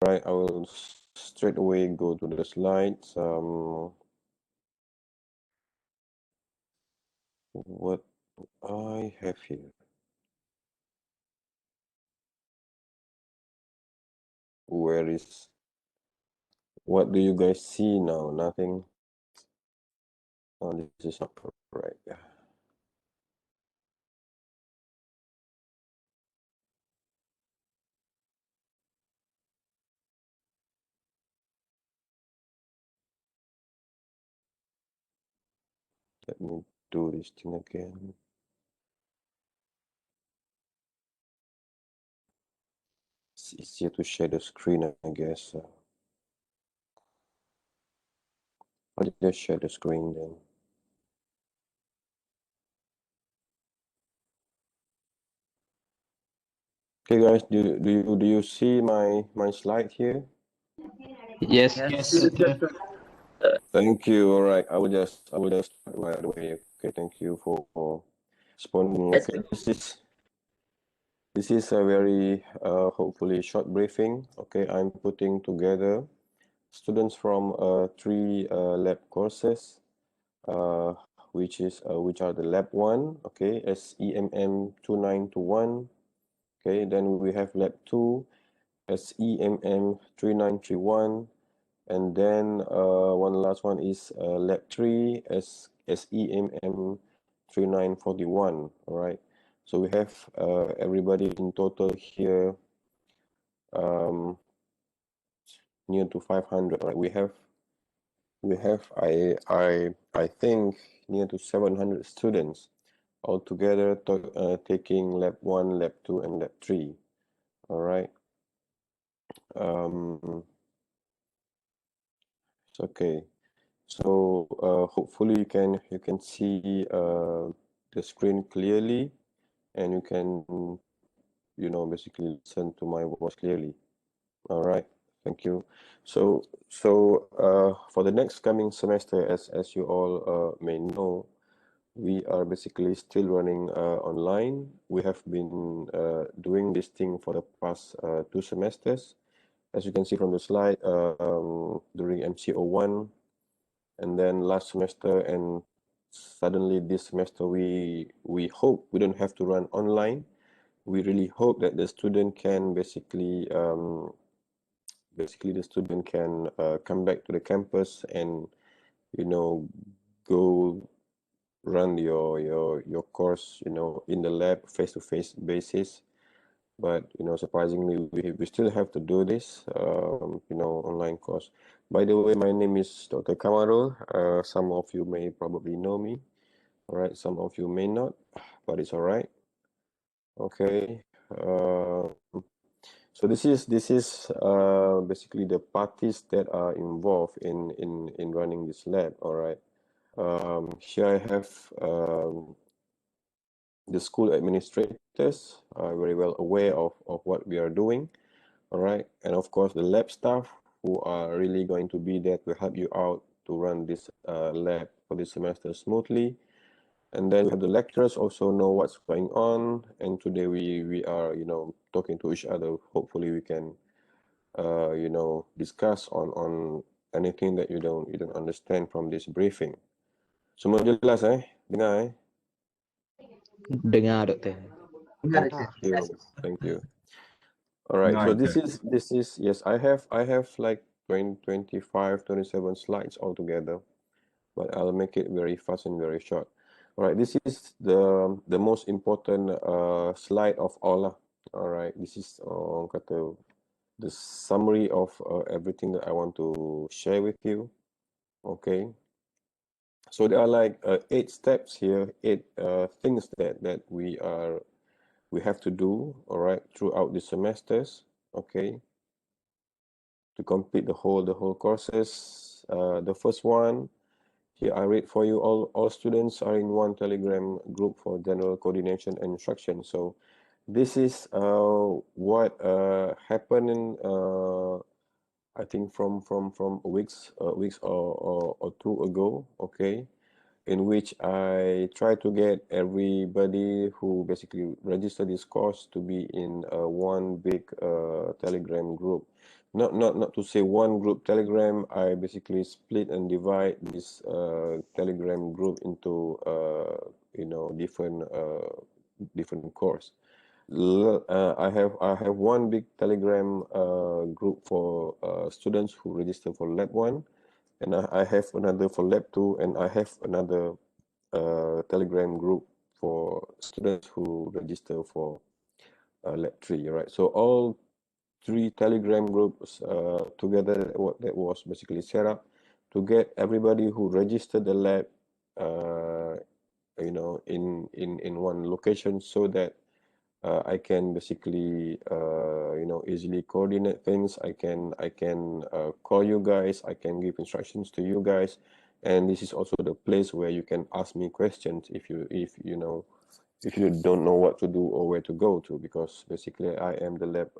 right, I will straight away go to the slides. What I have here. Where is, what do you guys see now? Nothing. Oh, this is not correct. Let me do this thing again. It's easier to share the screen, I guess. I'll just share the screen then. Okay, guys, do you see my slide here? Yes. Thank you. All right, I will just start right away. Okay, thank you for responding. Okay, this is a very hopefully short briefing. Okay, I'm putting together students from three lab courses, which are the lab 1, okay, SEMM 2921. Okay, then we have lab 2, SEMM 3931, and then one last one is lab 3, SEMM 3941. All right, so we have everybody in total here near to 500. Right, we have I think near to 700 students altogether taking lab 1, lab 2, and lab 3. All right. It's okay. So hopefully you can see the screen clearly, and you can basically listen to my voice clearly. All right. Thank you. So for the next coming semester, as you all may know, we are basically still running online. We have been doing this thing for the past 2 semesters. As you can see from the slide, during MCO1, and then last semester, and suddenly this semester, we hope we don't have to run online. We really hope that the student can basically the student can come back to the campus and go run your course in the lab face-to-face basis. But surprisingly, we still have to do this online course. By the way, my name is Dr. Kamarul. Some of you may probably know me. All right, some of you may not, but it's all right. Okay. So this is basically the parties that are involved in running this lab. All right. Here I have the school administrators are very well aware of what we are doing. All right. And of course, the lab staff who are really going to be there to help you out to run this lab for this semester smoothly. And then we have the lecturers also know what's going on. And today we are, talking to each other. Hopefully we can, discuss on anything that you don't understand from this briefing. Semua jelas Dengar Dengar, Doktor. Thank you. All right. So this is yes, I have like 25, 27 slides altogether, but I'll make it very fast and very short. All right. This is the most important slide of all. All right. This is the summary of everything that I want to share with you. Okay. So there are like 8 steps here, 8 things that we have to do, all right, throughout the semesters, okay, to complete the whole courses. The first one here I read for you. All students are in one Telegram group for general coordination and instruction. So this is what happened in I think from weeks or 2 ago. Okay, in which I try to get everybody who basically registered this course to be in one big Telegram group. Not to say one group Telegram. I basically split and divide this Telegram group into different course. I have one big Telegram group for students who register for Lab 1, and I have another for Lab 2, and I have another Telegram group for students who register for Lab 3, right? So all three Telegram groups together, that was basically set up to get everybody who registered the lab in one location, so that I can basically easily coordinate things. I can call you guys. I can give instructions to you guys, and this is also the place where you can ask me questions if you don't know what to do or where to go to, because basically I am the lab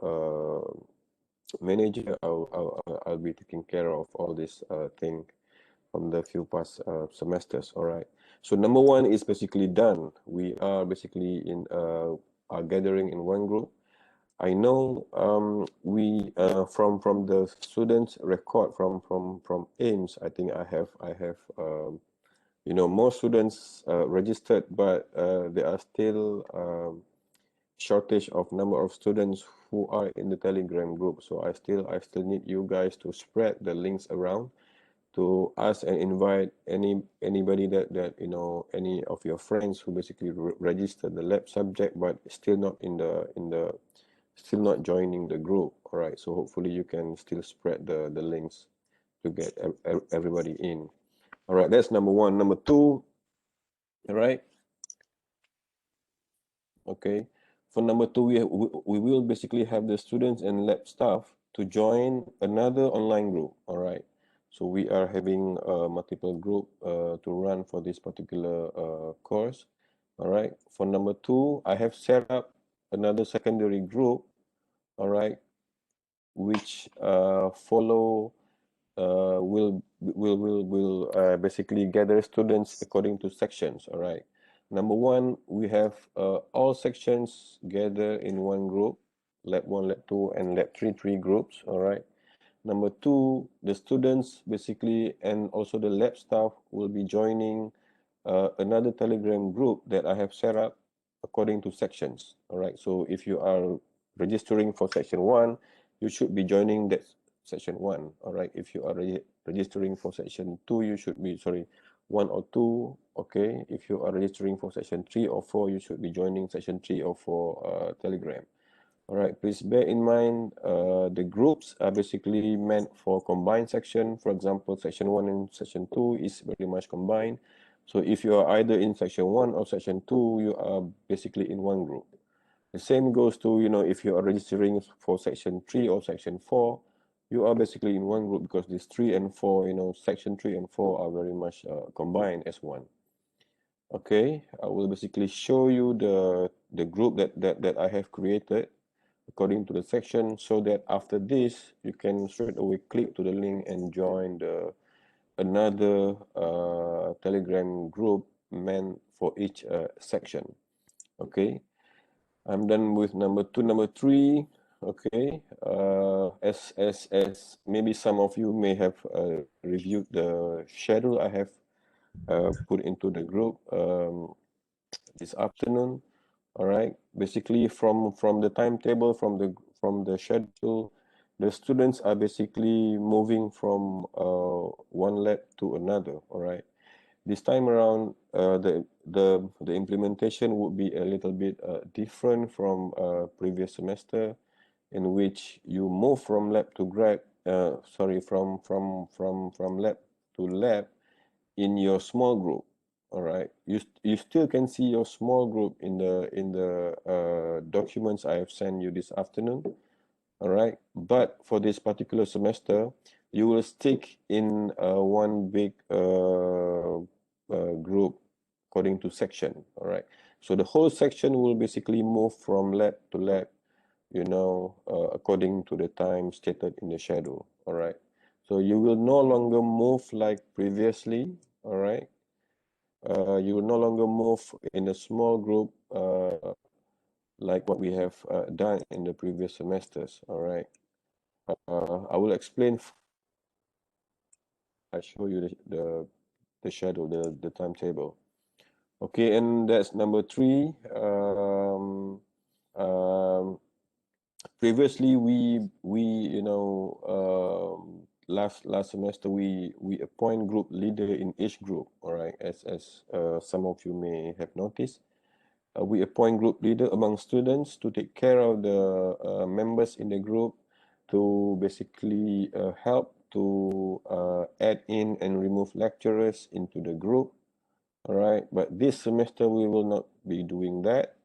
manager. I'll be taking care of all this thing from the few past semesters. All right. So number one is basically done. We are basically in are gathering in one group. I know we from the students record from AIMS. I think I have more students registered, but there are still shortage of number of students who are in the Telegram group. So I still need you guys to spread the links around, to ask and invite anybody that any of your friends who basically registered the lab subject but still not still not joining the group. All right, so hopefully you can still spread the links to get everybody in. All right, that's number one. Number two, all right, okay, for number two, we will basically have the students and lab staff to join another online group. All right, so we are having a multiple group to run for this particular course. All right, for number two, I have set up another secondary group, all right, which will basically gather students according to sections. All right, number one, we have all sections gather in one group, lab 1, lab 2, and lab 3, three groups. All right, number two, the students basically and also the lab staff will be joining another Telegram group that I have set up according to sections. All right, so if you are registering for section 1, you should be joining that section 1. All right, if you are registering for section 2, you should be 1 or 2. Okay, if you are registering for section 3 or 4, you should be joining section 3 or 4 Telegram. All right, please bear in mind the groups are basically meant for combined section. For example, section 1 and section 2 is very much combined. So if you are either in section 1 or section 2, you are basically in one group. The same goes to, if you are registering for section 3 or section 4, you are basically in one group, because these 3 and 4, section 3 and 4 are very much combined as one. Okay, I will basically show you the group that I have created according to the section, so that after this you can straight away click to the link and join another Telegram group meant for each section. Okay, I'm done with number two. Number three, okay, as maybe some of you may have reviewed the schedule I have put into the group this afternoon. All right, basically from the timetable, from the schedule, the students are basically moving from one lab to another. All right, this time around the implementation would be a little bit different from previous semester, in which you move from lab to grad from lab to lab in your small group. All right, you still can see your small group in the documents I have sent you this afternoon. All right, but for this particular semester, you will stick in one big group according to section. All right, so the whole section will basically move from lab to lab, according to the time stated in the schedule. All right, so you will no longer move like previously. All right, you will no longer move in a small group like what we have done in the previous semesters. All right. I will explain. I show you the schedule, the timetable. Okay, and that's number 3. Um, Previously, we last semester we appoint group leader in each group. All right, as some of you may have noticed. We appoint group leader among students to take care of the members in the group, to basically help to add in and remove lecturers into the group. All right, but this semester we will not be doing that.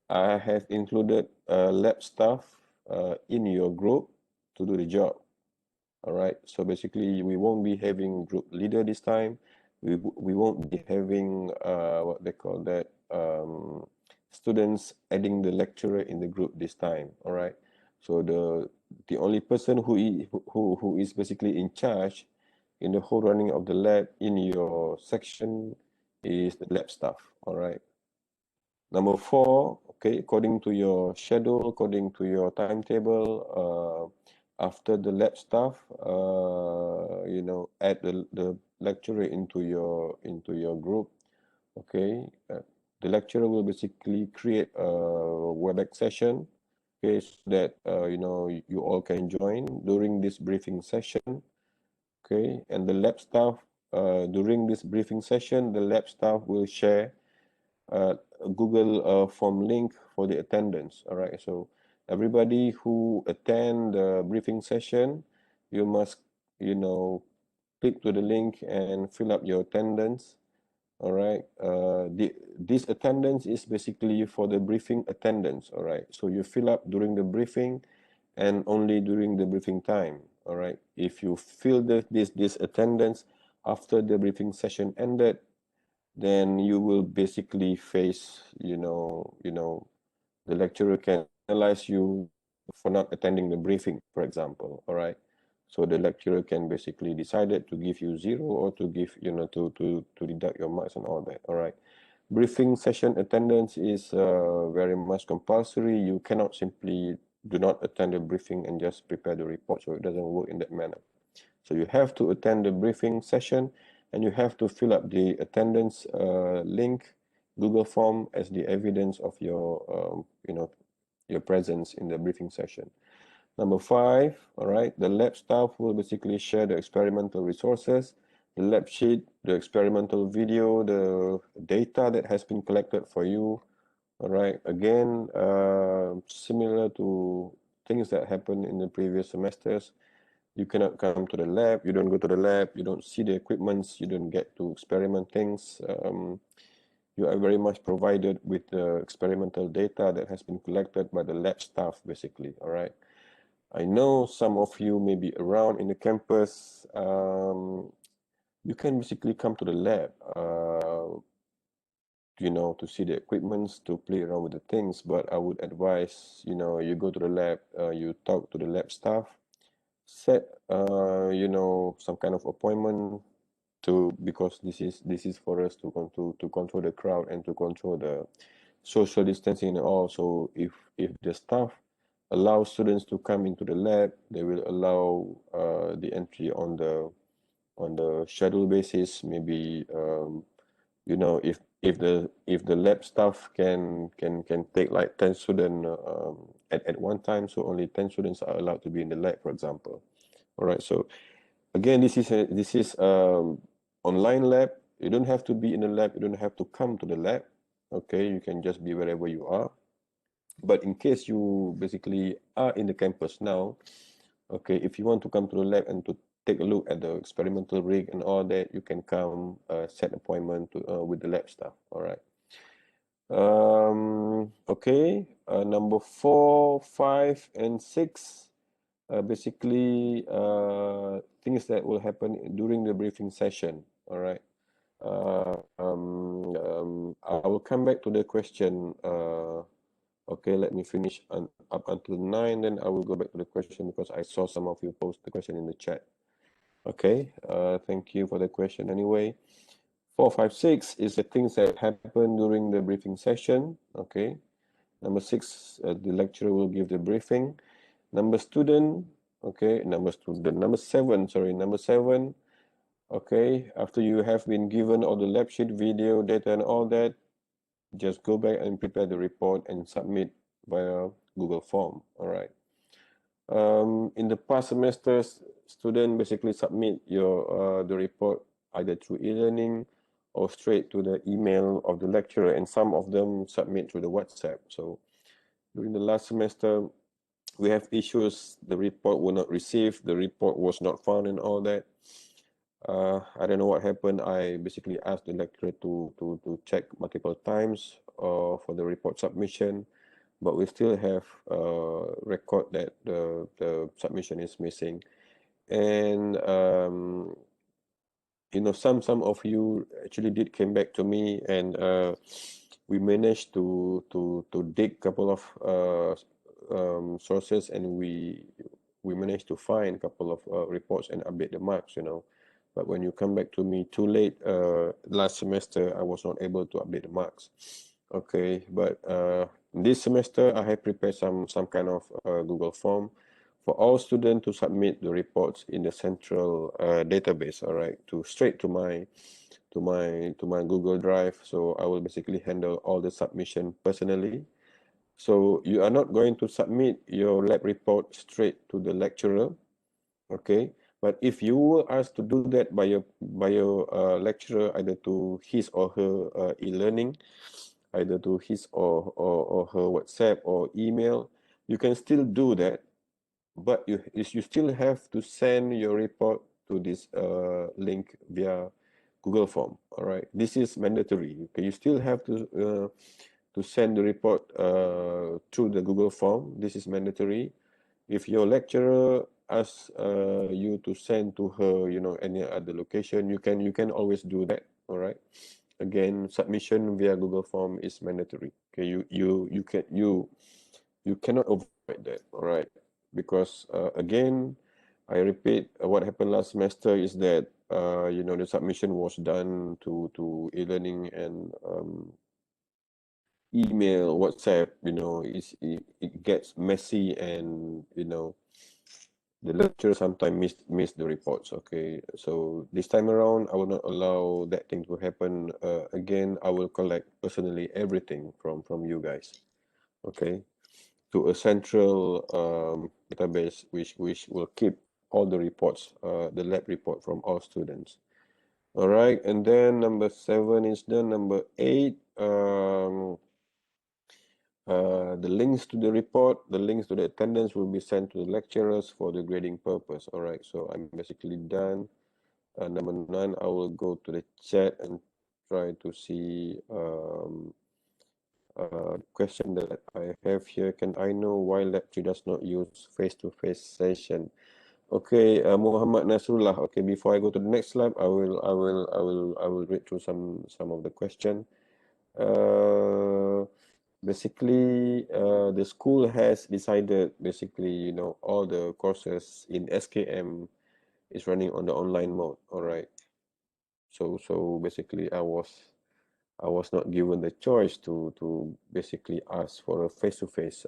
I have included lab staff in your group to do the job. All right, so basically we won't be having group leader this time. We won't be having what they call that, students adding the lecturer in the group this time. All right, so the only person who is basically in charge in the whole running of the lab in your section is the lab staff. All right. Number 4, okay, according to your schedule, according to your timetable, after the lab staff, add the lecturer into your group. Okay, the lecturer will basically create a WebEx session, okay, so that you all can join during this briefing session. Okay, and the lab staff, during this briefing session, the lab staff will share a Google form link for the attendance. All right, so everybody who attend the briefing session, you must click to the link and fill up your attendance. All right, this attendance is basically for the briefing attendance. All right, so you fill up during the briefing and only during the briefing time. All right, if you fill this attendance after the briefing session ended, then you will basically face, the lecturer can penalize you for not attending the briefing, for example. All right, so the lecturer can basically decided to give you 0 or to give, to deduct your marks and all that. All right, briefing session attendance is very much compulsory. You cannot simply do not attend the briefing and just prepare the report, so it doesn't work in that manner. So you have to attend the briefing session, and you have to fill up the attendance link Google form as the evidence of your presence in the briefing session. Number 5, all right, the lab staff will basically share the experimental resources, the lab sheet, the experimental video, the data that has been collected for you. All right, again, similar to things that happened in the previous semesters. You cannot come to the lab, you don't go to the lab, you don't see the equipments, you don't get to experiment things. You are very much provided with the experimental data that has been collected by the lab staff, basically. All right. I know some of you may be around in the campus. You can basically come to the lab, to see the equipments, to play around with the things. But I would advise, you go to the lab, you talk to the lab staff, set some kind of appointment, because this is for us to control the crowd and to control the social distancing and all. So if the staff allow students to come into the lab, they will allow the entry on the schedule basis. Maybe if the lab staff can take like 10 students at one time, so only 10 students are allowed to be in the lab, for example. All right, so again, this is online lab. You don't have to be in the lab, you don't have to come to the lab. Okay, you can just be wherever you are. But in case you basically are in the campus now, okay, if you want to come to the lab and to take a look at the experimental rig and all that, you can come, set appointment with the lab staff. All right. Okay, number 4, 5, and 6, basically things that will happen during the briefing session. All right. I will come back to the question. Okay, let me finish up until 9, then I will go back to the question, because I saw some of you post the question in the chat. Okay, thank you for the question anyway. 4, 5, 6 is the things that happen during the briefing session. Okay. Number 6, the lecturer will give the briefing. Number 7, number 7, okay, after you have been given all the lab sheet, video, data, and all that, just go back and prepare the report and submit via Google Form. All right. In the past semesters, students basically submit the report either through e-learning or straight to the email of the lecturer, and some of them submit through the WhatsApp. So during the last semester, we have issues. The report were not received. The report was not found, and all that. I don't know what happened. I basically asked the lecturer to check multiple times for the report submission, but we still have record that the submission is missing. And some of you actually did came back to me, and we managed to dig a couple of sources, and we managed to find a couple of reports and update the marks. But when you come back to me too late last semester, I was not able to update the marks. Okay, but this semester I have prepared some kind of Google form for all students to submit the reports in the central database. All right, straight to my Google Drive. So I will basically handle all the submission personally. So you are not going to submit your lab report straight to the lecturer, okay? But if you were asked to do that by your lecturer, either to his or her e-learning, either to his or her WhatsApp or email, you can still do that, but you still have to send your report to this link via Google Form. All right, this is mandatory. Okay, you still have to send the report through the Google Form. This is mandatory. If your lecturer asks you to send to her, any other location, you can always do that. All right. Again, submission via Google Form is mandatory. Okay, you cannot avoid that. All right, because again, I repeat, what happened last semester is that the submission was done to e-learning and email, WhatsApp. It gets messy, and the lecturer sometimes miss the reports. Okay, so this time around, I will not allow that thing to happen again. I will collect personally everything from you guys. Okay, to a central database which will keep all the reports, the lab report from all students. All right, and then number 7 is done. Number 8, the links to the report, the links to the attendance will be sent to the lecturers for the grading purpose. All right, so I'm basically done. Number 9, I will go to the chat and try to see question that I have here. Can I know why Lab 3 does not use face-to-face session? Okay, Muhammad Nasrullah. Okay, before I go to the next slide, I will read through some of the question. Basically, the school has decided, basically, all the courses in SKM is running on the online mode. All right. So basically, I was not given the choice to basically ask for a face-to-face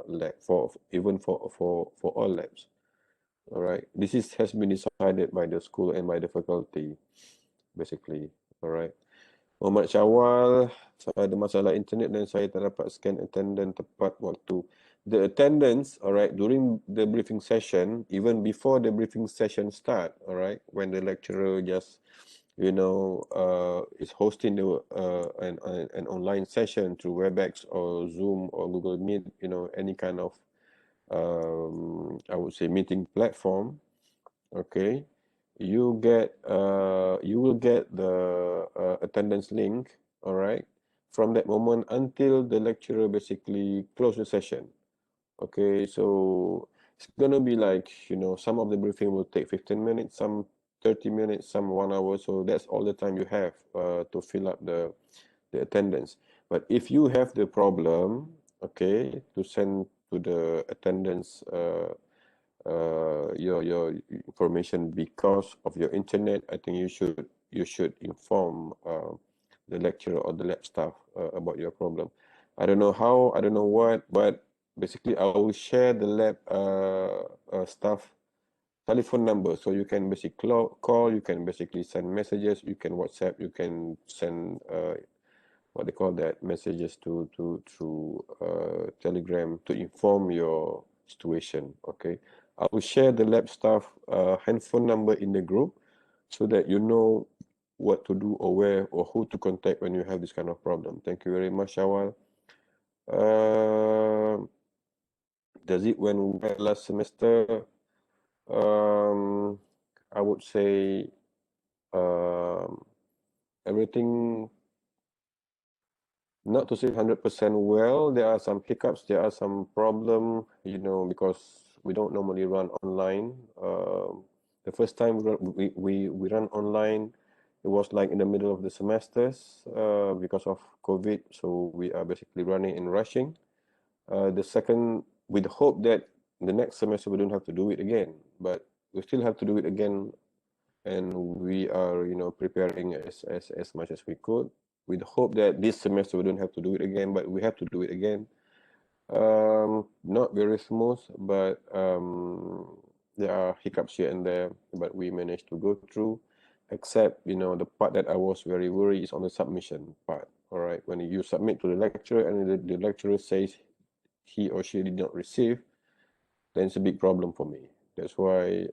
lab for all labs. All right. Has been decided by the school and by the faculty, basically. All right. Muhammad Syawal, saya ada masalah internet dan saya tak dapat scan attendance tepat waktu. The attendance, all right, during the briefing session, even before the briefing session start, all right, when the lecturer just, is hosting an online session through WebEx or Zoom or Google Meet, any kind of, I would say, meeting platform, okay, you will get the attendance link, all right, from that moment until the lecturer basically close the session. Okay, so it's gonna be like, some of the briefing will take 15 minutes, some 30 minutes, some 1 hour. So that's all the time you have to fill up the attendance. But if you have the problem, okay, to send to the attendance your information because of your internet, I think you should you should inform the lecturer or the lab staff about your problem. I don't know how, I don't know what, but basically I will share the lab staff telephone number, so you can basically call, you can basically send messages, you can WhatsApp, you can send what they call that, messages through Telegram to inform your situation. Okay, I will share the lab staff handphone number in the group so that you know what to do or where or who to contact when you have this kind of problem. Thank you very much, Shawal. Does it went well last semester? I would say everything, not to say 100% well. There are some hiccups, there are some problem, because we don't normally run online. The first time we run online, it was like in the middle of the semesters because of COVID. So we are basically running and rushing. The second, with the hope that the next semester we don't have to do it again, but we still have to do it again, and we are preparing as much as we could, with the hope that this semester we don't have to do it again, but we have to do it again. Not very smooth, but there are hiccups here and there, but we managed to go through, except the part that I was very worried is on the submission part. All right, when you submit to the lecturer and the lecturer says he or she did not receive, then it's a big problem for me. That's why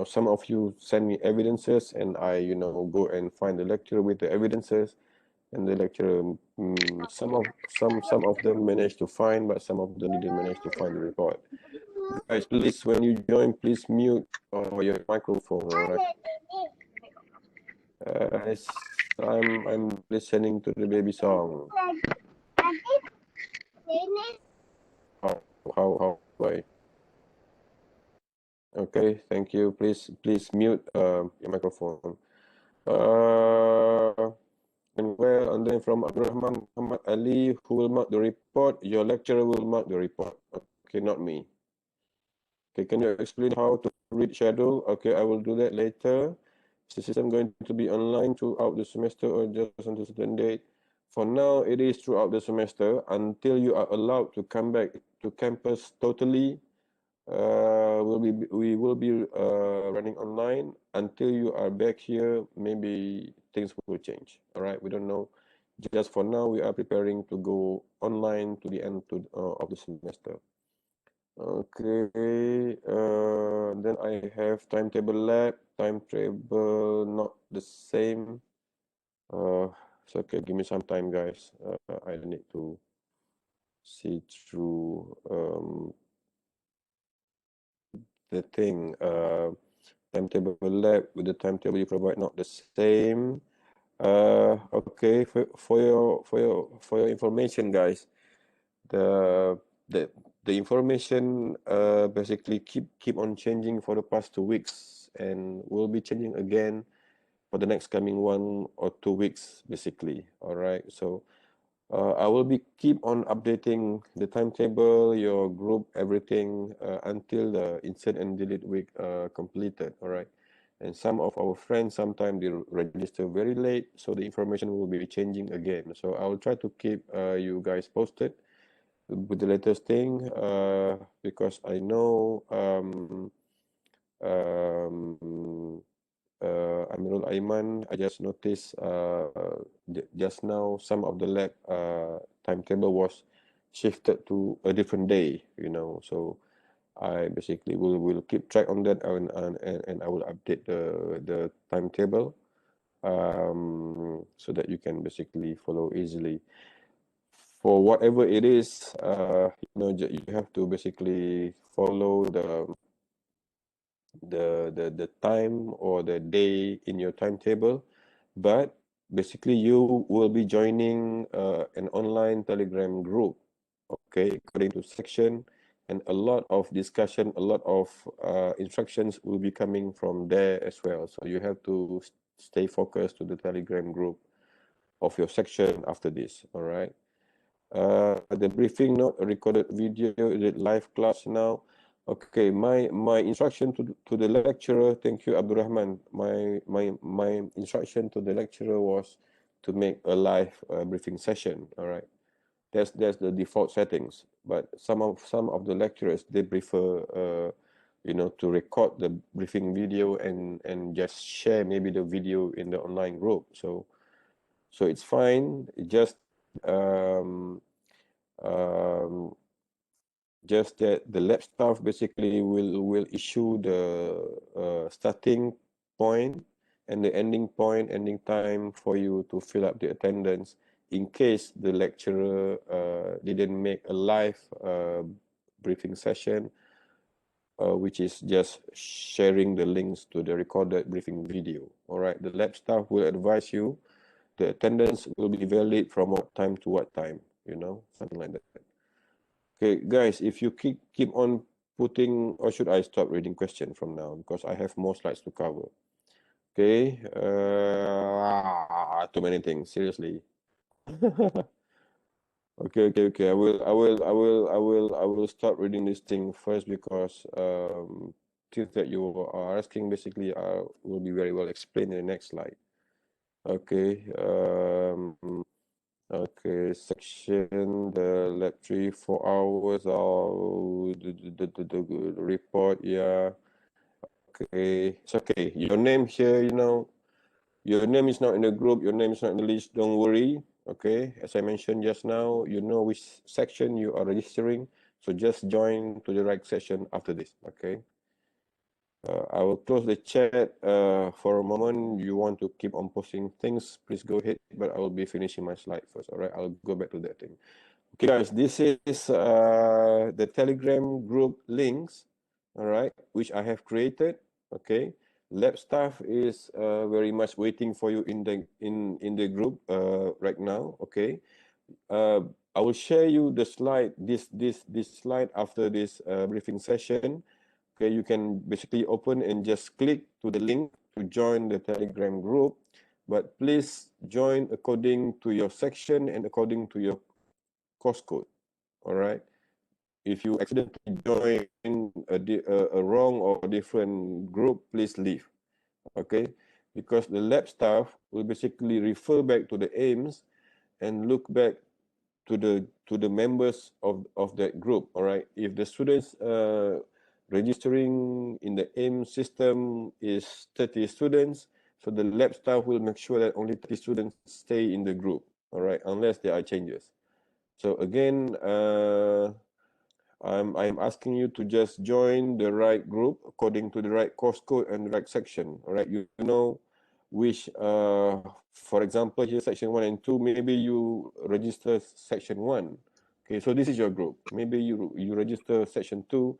some of you send me evidences, and I go and find the lecturer with the evidences, and the lecturer, some of them managed to find, but some of them didn't manage to find the report. Guys, please, when you join, please mute your microphone. All right. I'm listening to the baby song. How do I? Okay, thank you. Please mute your microphone. And and then from Abdurrahman Muhammad Ali, who will mark the report? Your lecturer will mark the report. Okay, not me. Okay, can you explain how to read schedule? Okay, I will do that later. Is the system going to be online throughout the semester or just until a certain date? For now, it is throughout the semester until you are allowed to come back to campus totally. We will be running online until you are back here. Maybe things will change. All right, we don't know. Just for now, we are preparing to go online to the end of the semester. Okay, then I have timetable lab, timetable not the same. So okay, give me some time, guys. I need to see through the thing. Timetable lab with the timetable you provide not the same. Okay, for your information, guys, the the information basically keep on changing for the past 2 weeks, and will be changing again for the next coming 1 or 2 weeks, basically. All right, so I will be keep on updating the timetable, your group, everything until the insert and delete week completed. All right, and some of our friends sometimes they register very late, so the information will be changing again. So I will try to keep you guys posted with the latest thing, because I know Amirul Aiman, I just noticed just now some of the lab timetable was shifted to a different day, so I basically will keep track on that, and I will update the timetable so that you can basically follow easily. For whatever it is, you have to basically follow the time or the day in your timetable, but basically you will be joining an online Telegram group, okay, according to section, and a lot of discussion, a lot of instructions will be coming from there as well. So you have to stay focused to the Telegram group of your section after this. All right. The briefing, not a recorded video, is it live class now? Okay, my instruction to the lecturer, thank you, Abdurrahman. My instruction to the lecturer was to make a live briefing session. All right, that's the default settings. But some of the lecturers, they prefer to record the briefing video and just share maybe the video in the online group. So it's fine. Just um, just that the lab staff basically will issue the starting point and the ending time for you to fill up the attendance in case the lecturer didn't make a live briefing session, which is just sharing the links to the recorded briefing video. All right, the lab staff will advise you the attendance will be valid from what time to what time, something like that. Okay, guys, if you keep on putting, or should I stop reading question from now because I have more slides to cover. Okay, too many things. Seriously. Okay. I will start reading this thing first because things that you are asking basically will be very well explained in the next slide. Okay. Okay, section, the lab 3, 4 hours, or the report, yeah. Okay, it's okay. Your name here, your name is not in the group, your name is not in the list, don't worry. Okay, as I mentioned just now, you know which section you are registering, so just join to the right section after this, okay? I will close the chat for a moment. You want to keep on posting things, please go ahead, but I will be finishing my slide first, all right? I'll go back to that thing. Okay, guys, this is the Telegram group links, all right, which I have created, okay? Lab staff is very much waiting for you in the group right now, okay? I will share you the slide, this slide after this briefing session. Okay, you can basically open and just click to the link to join the Telegram group. But please join according to your section and according to your course code. All right. If you accidentally join a wrong or different group, please leave. Okay, because the lab staff will basically refer back to the aims and look back to the members of that group. All right, if the students registering in the AIM system is 30 students, so the lab staff will make sure that only 30 students stay in the group. All right, unless there are changes. So again, I'm asking you to just join the right group according to the right course code and the right section. All right, you know which, for example, here section 1 and 2, maybe you register section 1. Okay, so this is your group. Maybe you register section 2.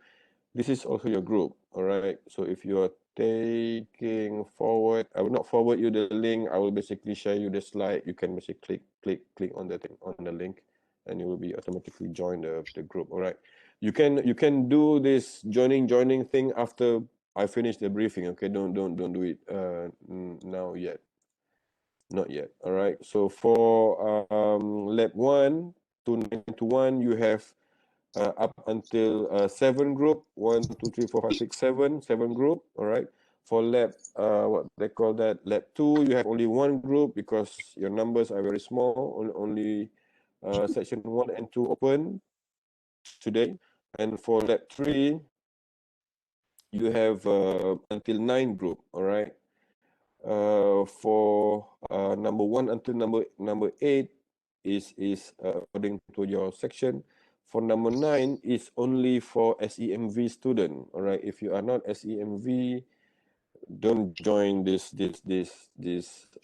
This is also your group. All right, so if you are taking forward, I will not forward you the link. I will basically share you the slide. You can basically click on the thing, on the link, and you will be automatically join the group. All right, you can do this joining thing after I finish the briefing. Okay, don't do it now yet, not yet. All right, so for lab 1 to 9 to 1, you have up until 7 group, 1 2 3 4 5 6 7 group. All right, for lab what they call that, lab 2, you have only 1 group because your numbers are very small. Only section 1 and 2 open today. And for lab 3, you have until 9 group. All right, for number 1 until number 8 is according to your section. For number 9 is only for SEMV student. All right, if you are not SEMV, don't join this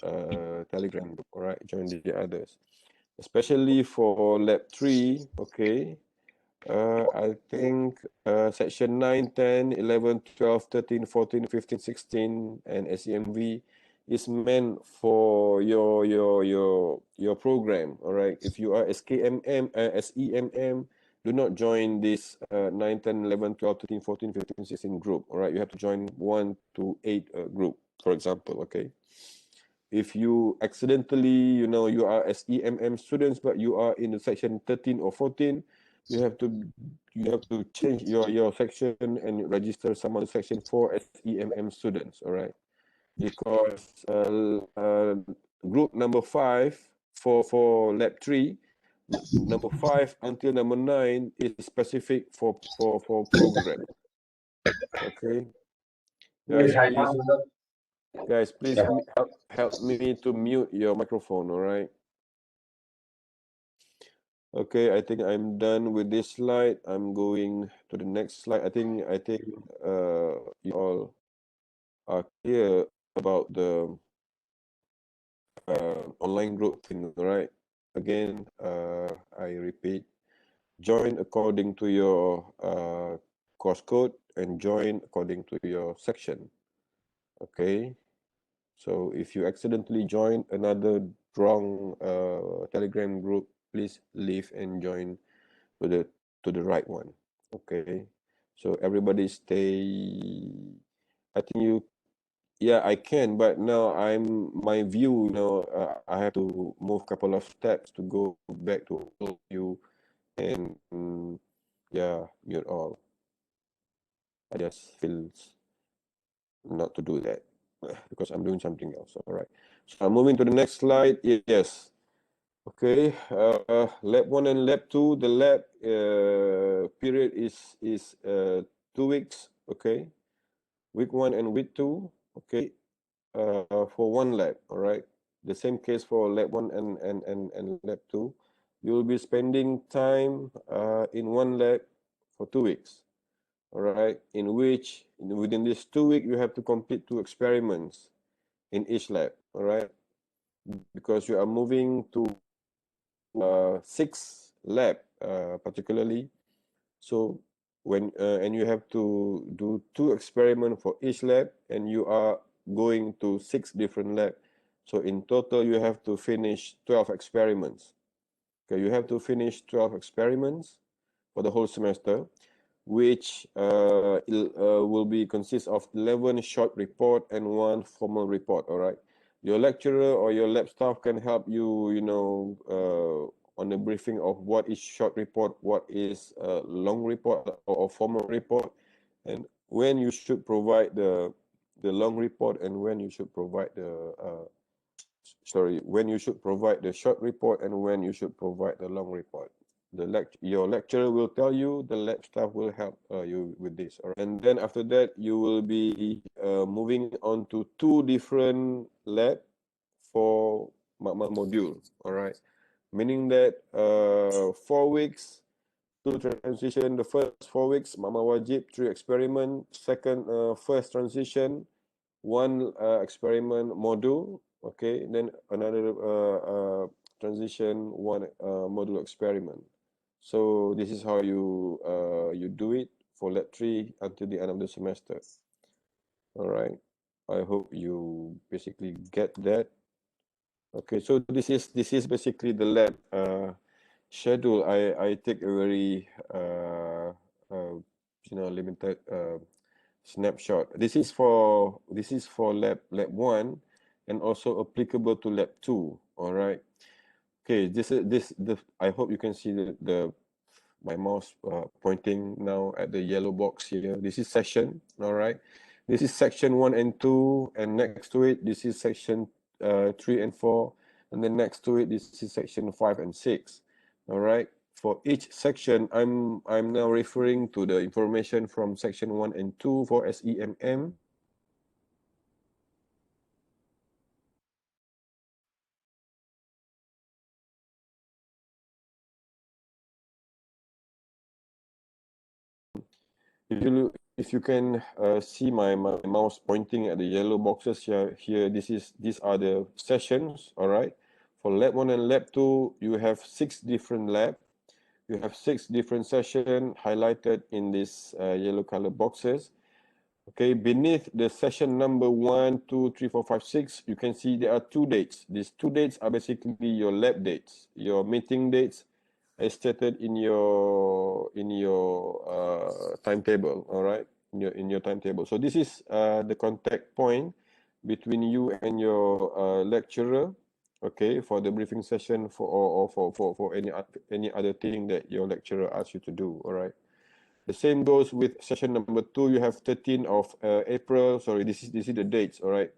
Telegram group. All right, join the others, especially for lab 3. Okay, I think section 9, 10, 11, 12, 13, 14, 15, 16, and SEMV is meant for your program. All right, if you are SEMM, do not join this 9, 10, 11, 12, 13, 14, 15, 16 group. All right, you have to join 1 to 8 group, for example. Okay, if you accidentally, you are SEMM students, but you are in the section 13 or 14, you have to change your section and register some other section for SEMM students. All right, because group number 5 for lab 3, number 5 until number 9 is specific for program. Okay, guys, please help me to mute your microphone. All right. Okay, I think I'm done with this slide. I'm going to the next slide. I think you all are clear about the online group thing, right? Again, I repeat, join according to your course code and join according to your section. Okay, so if you accidentally join another wrong Telegram group, please leave and join to the right one. Okay, so everybody stay. I think yeah, I can, but now my view, I have to move a couple of steps to go back to view and yeah, mute all. I just feel not to do that because I'm doing something else. All right, so I'm moving to the next slide. Yes. Okay, lab 1 and lab 2, the lab period is 2 weeks. Okay, week 1 and week 2. Okay, for one lab. All right, the same case for lab 1 and lab 2. You will be spending time in one lab for 2 weeks. All right, in which within this 2 week you have to complete 2 experiments in each lab. All right, because you are moving to 6 lab particularly. So when and you have to do 2 experiments for each lab, and you are going to 6 different lab. So in total you have to finish 12 experiments. Okay, you have to finish 12 experiments for the whole semester, which will be consist of 11 short report and 1 formal report. All right, your lecturer or your lab staff can help you, on the briefing of what is short report, what is long report or formal report, and when you should provide the long report and when you should provide when you should provide the short report and when you should provide the long report. Your lecturer will tell you, the lab staff will help you with this. All right? And then after that, you will be moving on to 2 different lab for module. All right, meaning that 4 weeks, 2 transition. The first 4 weeks, Mama Wajib, 3 experiment. Second, first transition, 1 experiment module. Okay, then another transition, 1 module experiment. So this is how you do it for lab 3 until the end of the semester. All right, I hope you basically get that. Okay, so this is basically the lab schedule. I take a very limited snapshot. This is for lab 1 and also applicable to lab 2. All right. Okay, I hope you can see my mouse pointing now at the yellow box here. This is section. All right, this is section 1 and 2, and next to it this is section 3 and 4, and then next to it this is section 5 and 6. All right, for each section I'm now referring to the information from section 1 and 2 for SEMM. If you can see my mouse pointing at the yellow boxes here, these are the sessions. All right, for lab 1 and lab 2 you have 6 different lab. You have 6 different sessions highlighted in these yellow color boxes. Okay, beneath the session number 1, 2, 3, 4, 5, 6, you can see there are 2 dates. These 2 dates are basically your lab dates, your meeting dates, as stated in your timetable. All right, in your timetable. So this is the contact point between you and your lecturer. okay, for the briefing session or for any other thing that your lecturer asks you to do. All right. The same goes with session number 2. You have 13th of April. Sorry, this is the dates. All right.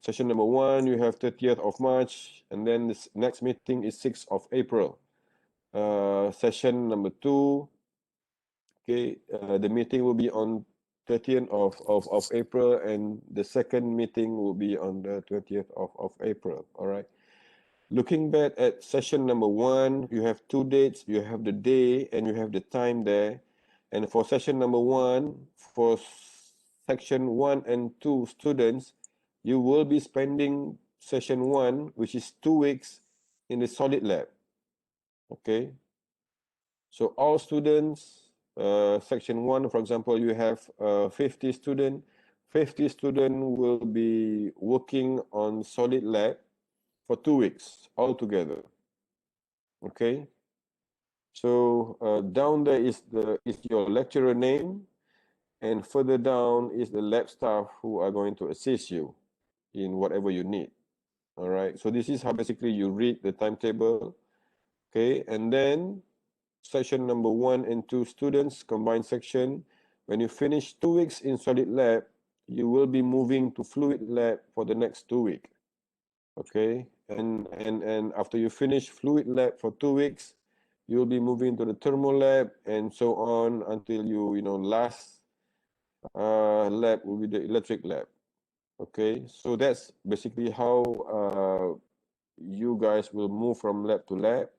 Session number 1, you have 30th of March, and then this next meeting is 6th of April. Session number 2, okay, the meeting will be on 30th of April, and the second meeting will be on the 20th of April. All right. Looking back at session number 1, you have 2 dates, you have the day, and you have the time there. And for session number 1, for section 1 and 2 students, you will be spending session 1, which is 2 weeks, in the solid lab. Okay. So all students, section 1, for example, you have 50 students. 50 students will be working on solid lab for 2 weeks altogether. Okay. So down there is your lecturer name, and further down is the lab staff who are going to assist you in whatever you need. All right. So this is how basically you read the timetable. Okay. And then section number 1 and 2 students, combined section. When you finish 2 weeks in solid lab, you will be moving to fluid lab for the next 2 weeks. Okay. And after you finish fluid lab for 2 weeks, you'll be moving to the thermal lab and so on until last lab will be the electric lab. Okay, so that's basically how you guys will move from lab to lab.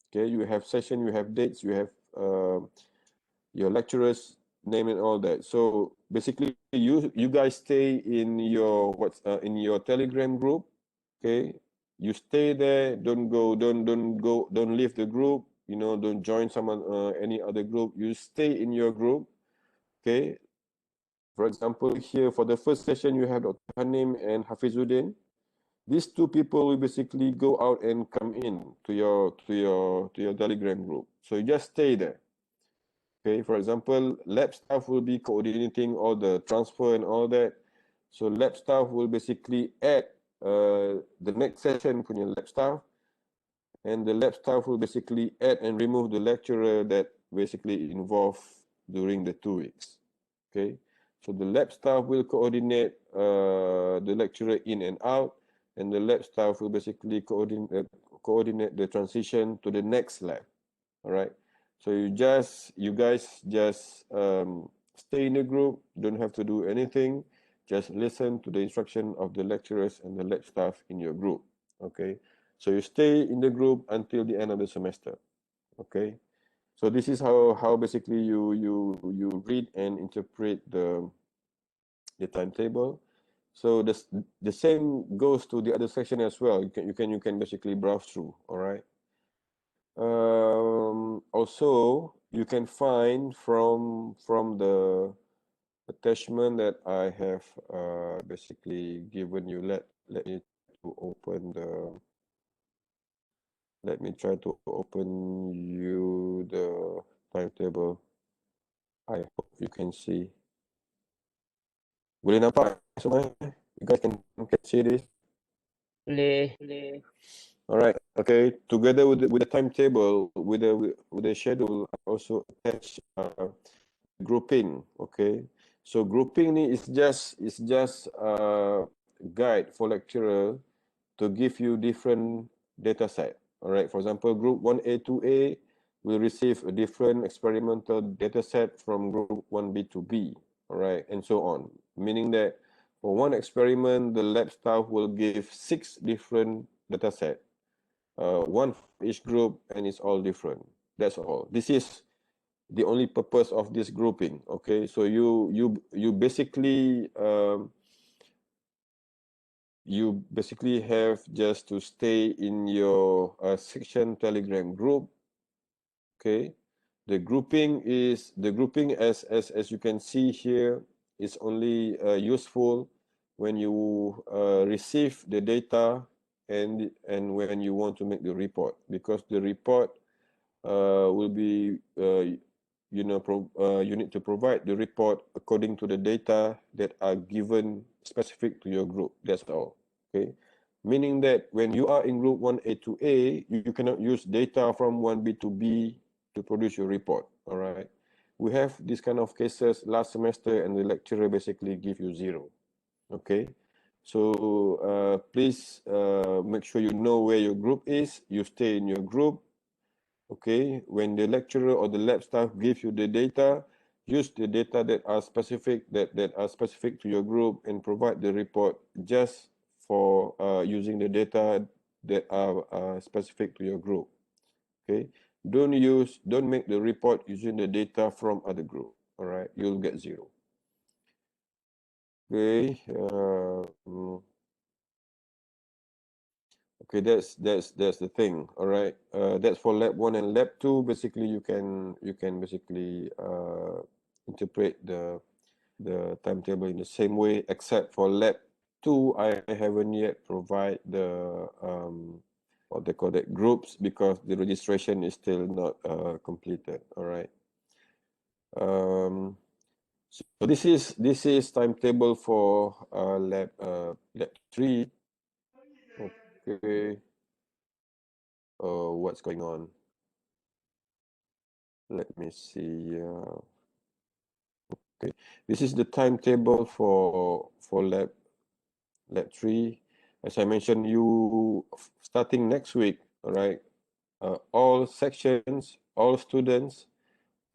Okay, you have session, you have dates, you have your lecturers name and all that. So basically you guys stay in your in your Telegram group. Okay, you stay there, don't leave the group, don't join someone any other group. You stay in your group. Okay, for example, here for the first session you have Dr. Hanim and Hafizuddin. These two people will basically go out and come in to your Telegram group. So you just stay there. Okay, for example, lab staff will be coordinating all the transfer and all that. So lab staff will basically add the next session punya lab staff, and the lab staff will basically add and remove the lecturer that basically involved during the 2 weeks. Okay, so the lab staff will coordinate the lecturer in and out, and the lab staff will basically coordinate the transition to the next lab. All right. So you guys just stay in the group. Don't have to do anything. Just listen to the instruction of the lecturers and the lab staff in your group. Okay. So you stay in the group until the end of the semester. Okay. So this is how basically you read and interpret the timetable. So the same goes to the other section as well. You can basically browse through. All right. Also, you can find from the attachment that I have basically given you. Let me try to open you the timetable. I hope you can see. Boleh nampak semua? You guys can see this? Boleh. All right. Okay. Together with the timetable, with the schedule, I also attach grouping. Okay. So grouping is just a guide for lecturer to give you different data set. All right. For example, group 1A, 2A will receive a different experimental data set from group 1B to B. All right, and so on. Meaning that for one experiment, the lab staff will give 6 different data set. One for each group, and it's all different. That's all. This is the only purpose of this grouping. Okay, so you basically have just to stay in your section Telegram group. Okay, the grouping as you can see here is only useful when you receive the data and when you want to make the report, because the report will be you need to provide the report according to the data that are given specific to your group. That's all. Okay, meaning that when you are in group 1A to A, you cannot use data from 1B to B to produce your report, all right? We have this kind of cases last semester, and the lecturer basically give you 0, okay? So please make sure you know where your group is, you stay in your group, okay? When the lecturer or the lab staff gives you the data, use the data that are specific to your group and provide the report just for using the data that are specific to your group. Okay, don't make the report using the data from other group. All right, you'll get 0. Okay, okay, that's the thing. All right, that's for lab 1 and lab 2. Basically, you can basically interpret the timetable in the same way, except for lab 2, I haven't yet provide the what they call that, groups, because the registration is still not completed. All right. So this is timetable for lab 3. Okay. What's going on? Let me see. Okay, this is the timetable for lab 3. As I mentioned, you starting next week. All right. All sections, all students,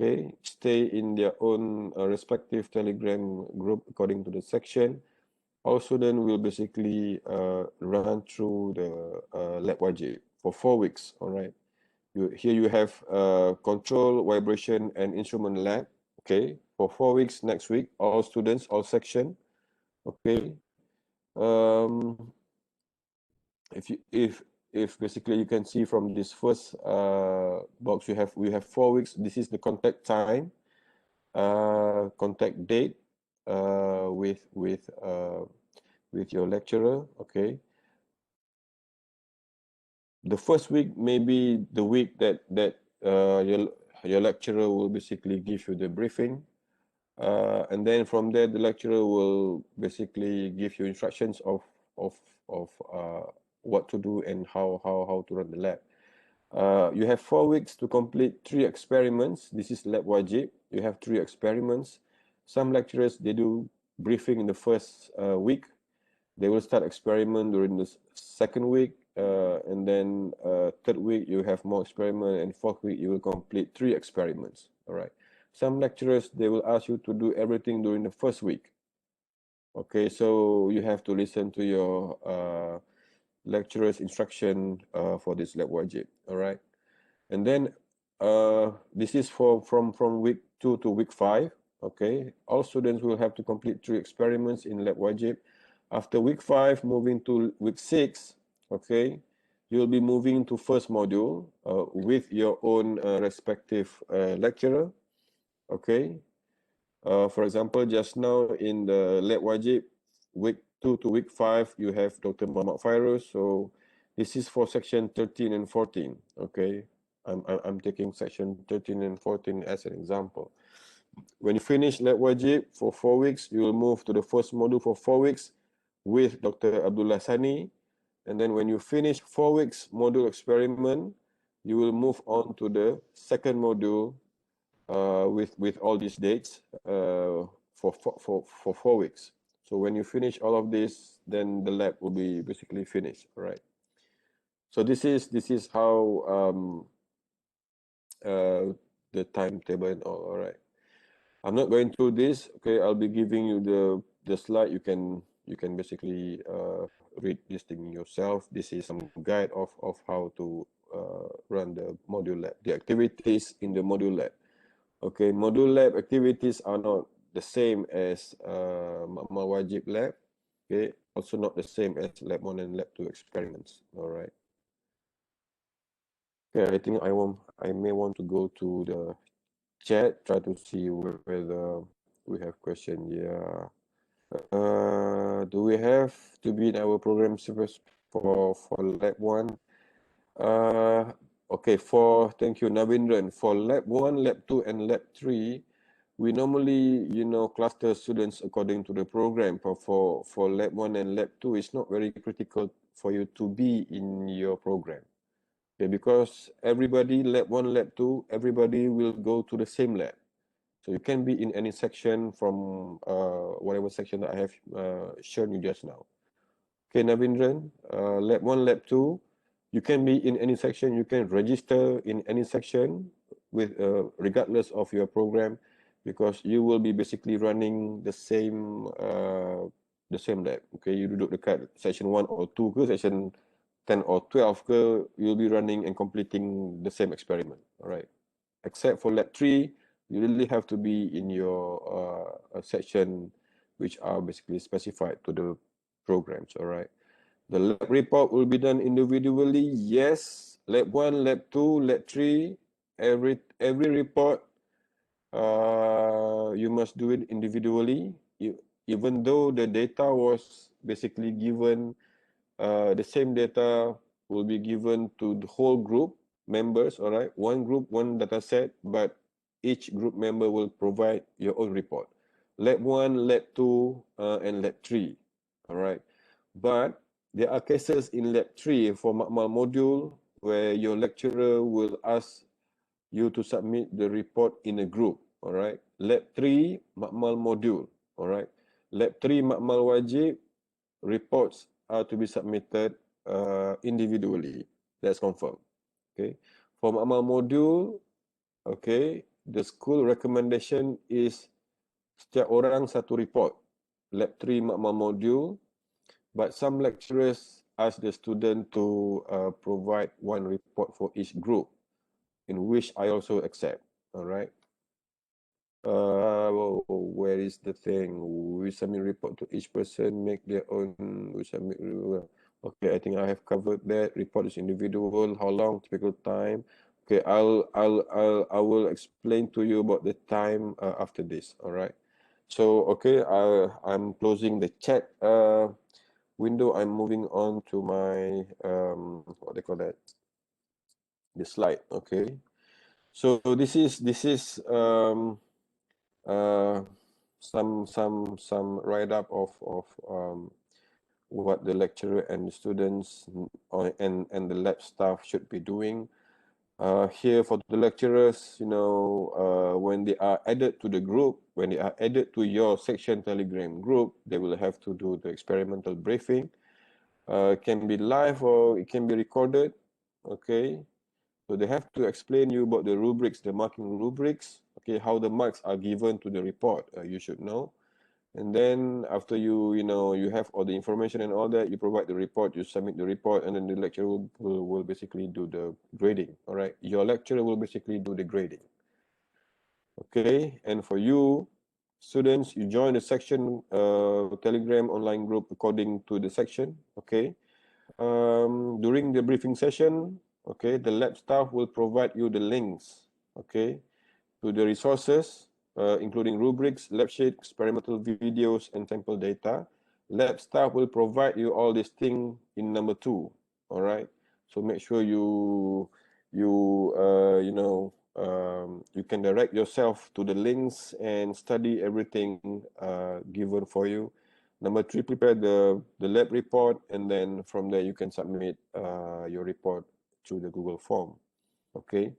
okay, stay in their own respective Telegram group according to the section. All students will basically run through the lab wajib for 4 weeks. All right. Here you have control, vibration, and instrument lab. Okay, for 4 weeks next week, all students, all section. Okay. If basically you can see from this first box, we have 4 weeks. This is the contact time, contact date with your lecturer. Okay, the first week may be the week that your lecturer will basically give you the briefing, and then from there the lecturer will basically give you instructions of of what to do and how to run the lab. You have 4 weeks to complete 3 experiments. This is lab wajib. You have 3 experiments. Some lecturers, they do briefing in the first week. They will start experiment during the second week, and then third week you have more experiment, and fourth week you will complete 3 experiments. All right. Some lecturers, they will ask you to do everything during the first week. Okay, so you have to listen to your lecturer's instruction for this lab wajib. All right. And then this is from week 2 to week 5. Okay, all students will have to complete 3 experiments in lab wajib. After week 5, moving to week 6, okay, you'll be moving to first module with your own respective lecturer. Okay, for example, just now in the lab wajib, week 2 to week 5, you have Dr. Muhammad Fairuz. So this is for section 13 and 14. Okay, I'm taking section 13 and 14 as an example. When you finish lab wajib for 4 weeks, you will move to the first module for 4 weeks with Dr. Abdullah Sani. And then when you finish 4 weeks module experiment, you will move on to the second module with all these dates for 4 weeks. So when you finish all of this, then the lab will be basically finished. All right. So this is how the timetable and all right. I'm not going through this. Okay, I'll be giving you the slide. You can basically read this thing yourself. This is some guide of how to run the module lab, the activities in the module lab. Okay, module lab activities are not the same as Wajib lab. Okay, also not the same as lab 1 and lab 2 experiments. All right. Okay, I think I may want to go to the chat, try to see whether we have question. Yeah. Do we have to be in our program service for lab 1? Okay, thank you, Navindran. For lab 1, lab 2, and lab 3, we normally, cluster students according to the program. But for lab 1 and lab 2, it's not very critical for you to be in your program. Okay, because everybody, lab 1, lab 2, everybody will go to the same lab. So you can be in any section from whatever section that I have shown you just now. Okay, Navindran, lab 1, lab 2, you can be in any section, you can register in any section with regardless of your program, because you will be basically running the same lab. Okay, you duduk dekat section 1 or 2 ke section 10 or 12 ke, you'll be running and completing the same experiment. All right, except for lab 3, you really have to be in your section which are basically specified to the programs. All right, the lab report will be done individually. Yes, lab 1, lab 2, lab 3, every report you must do it individually, even though the data was basically given, the same data will be given to the whole group members. All right, one group, one data set, but each group member will provide your own report. Lab 1, lab 2, and lab 3. All right, but there are cases in lab 3 for Makmal module where your lecturer will ask you to submit the report in a group. All right, lab 3 Makmal module. All right, lab 3 Makmal wajib, reports are to be submitted individually. That's confirmed. Okay, for Makmal module, okay, the school recommendation is setiap orang satu report. Lab 3 Makmal module, but some lecturers ask the student to provide one report for each group, in which I also accept. All right. Where is the thing? We submit report to each person, make their own. We submit. Okay, I think I have covered that. Report is individual. How long? Typical time. Okay, I will explain to you about the time after this. All right. So okay, I'm closing the chat window. I'm moving on to my what they call that, the slide. Okay, so this is some write up of what the lecturer and the students and the lab staff should be doing. Here for the lecturers, when they are added to the group, when they are added to your section Telegram group, they will have to do the experimental briefing. It can be live or it can be recorded. Okay, so they have to explain you about the rubrics, the marking rubrics. Okay, how the marks are given to the report. You should know. And then after you have all the information and all that, you provide the report, you submit the report, and then the lecturer will basically do the grading. All right, your lecturer will basically do the grading. Okay, and for you students, you join the section Telegram online group according to the section. Okay, during the briefing session, okay, the lab staff will provide you the links, okay, to the resources, including rubrics, lab sheet, experimental videos, and sample data. Lab staff will provide you all these things in number 2. All right. So make sure you you can direct yourself to the links and study everything given for you. Number 3, prepare the lab report, and then from there you can submit your report through the Google form. Okay.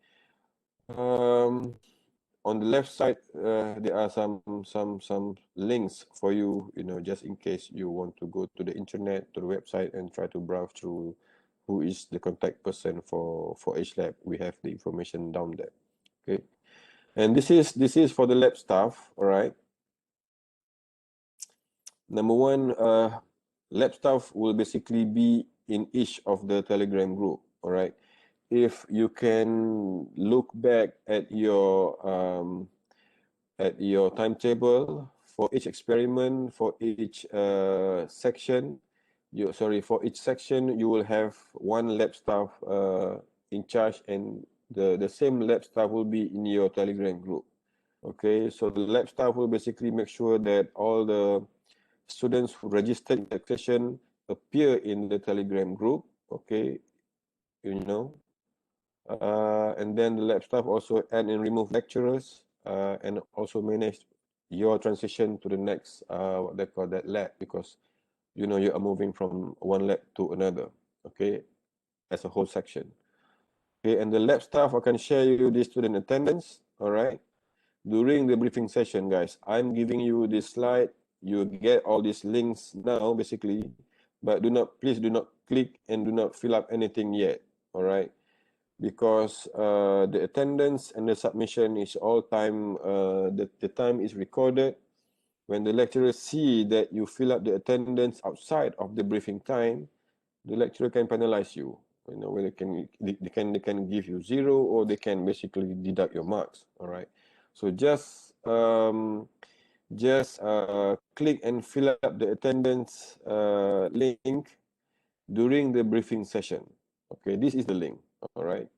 On the left side, there are some links for you, just in case you want to go to the internet, to the website, and try to browse through who is the contact person for HLab. We have the information down there. Okay, and this is for the lab staff. All right. Number 1, lab staff will basically be in each of the Telegram group. All right. If you can look back at your timetable for each experiment, for each section, for each section you will have one lab staff in charge, and the same lab staff will be in your Telegram group. Okay, so the lab staff will basically make sure that all the students who registered in that session appear in the Telegram group. Okay, and then the lab staff also add and remove lecturers and also manage your transition to the next what they call that lab, because you are moving from one lab to another, okay, as a whole section. Okay, and the lab staff, I can share you the student attendance, all right, during the briefing session, guys. I'm giving you this slide. You get all these links now, basically, but please do not click and do not fill up anything yet, all right, because the attendance and the submission is all time, the time is recorded. When the lecturer see that you fill up the attendance outside of the briefing time, the lecturer can penalize you. Whether they can give you 0, or they can basically deduct your marks. All right. So just click and fill up the attendance link during the briefing session. Okay, this is the link. All right.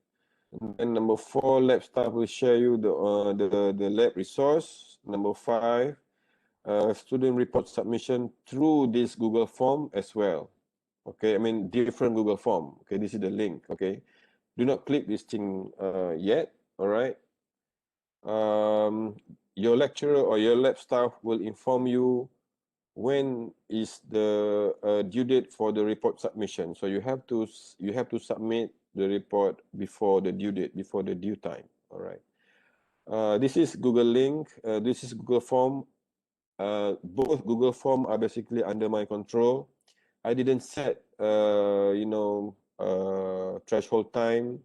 And then number 4, lab staff will share you the lab resource. Number 5, student report submission through this Google form as well. Okay, I mean different Google form. Okay, this is the link. Okay, do not click this thing yet. All right. Your lecturer or your lab staff will inform you when is the due date for the report submission. So you have to submit the report before the due date, before the due time. All right. This is Google link. This is Google form. Both Google form are basically under my control. I didn't set threshold time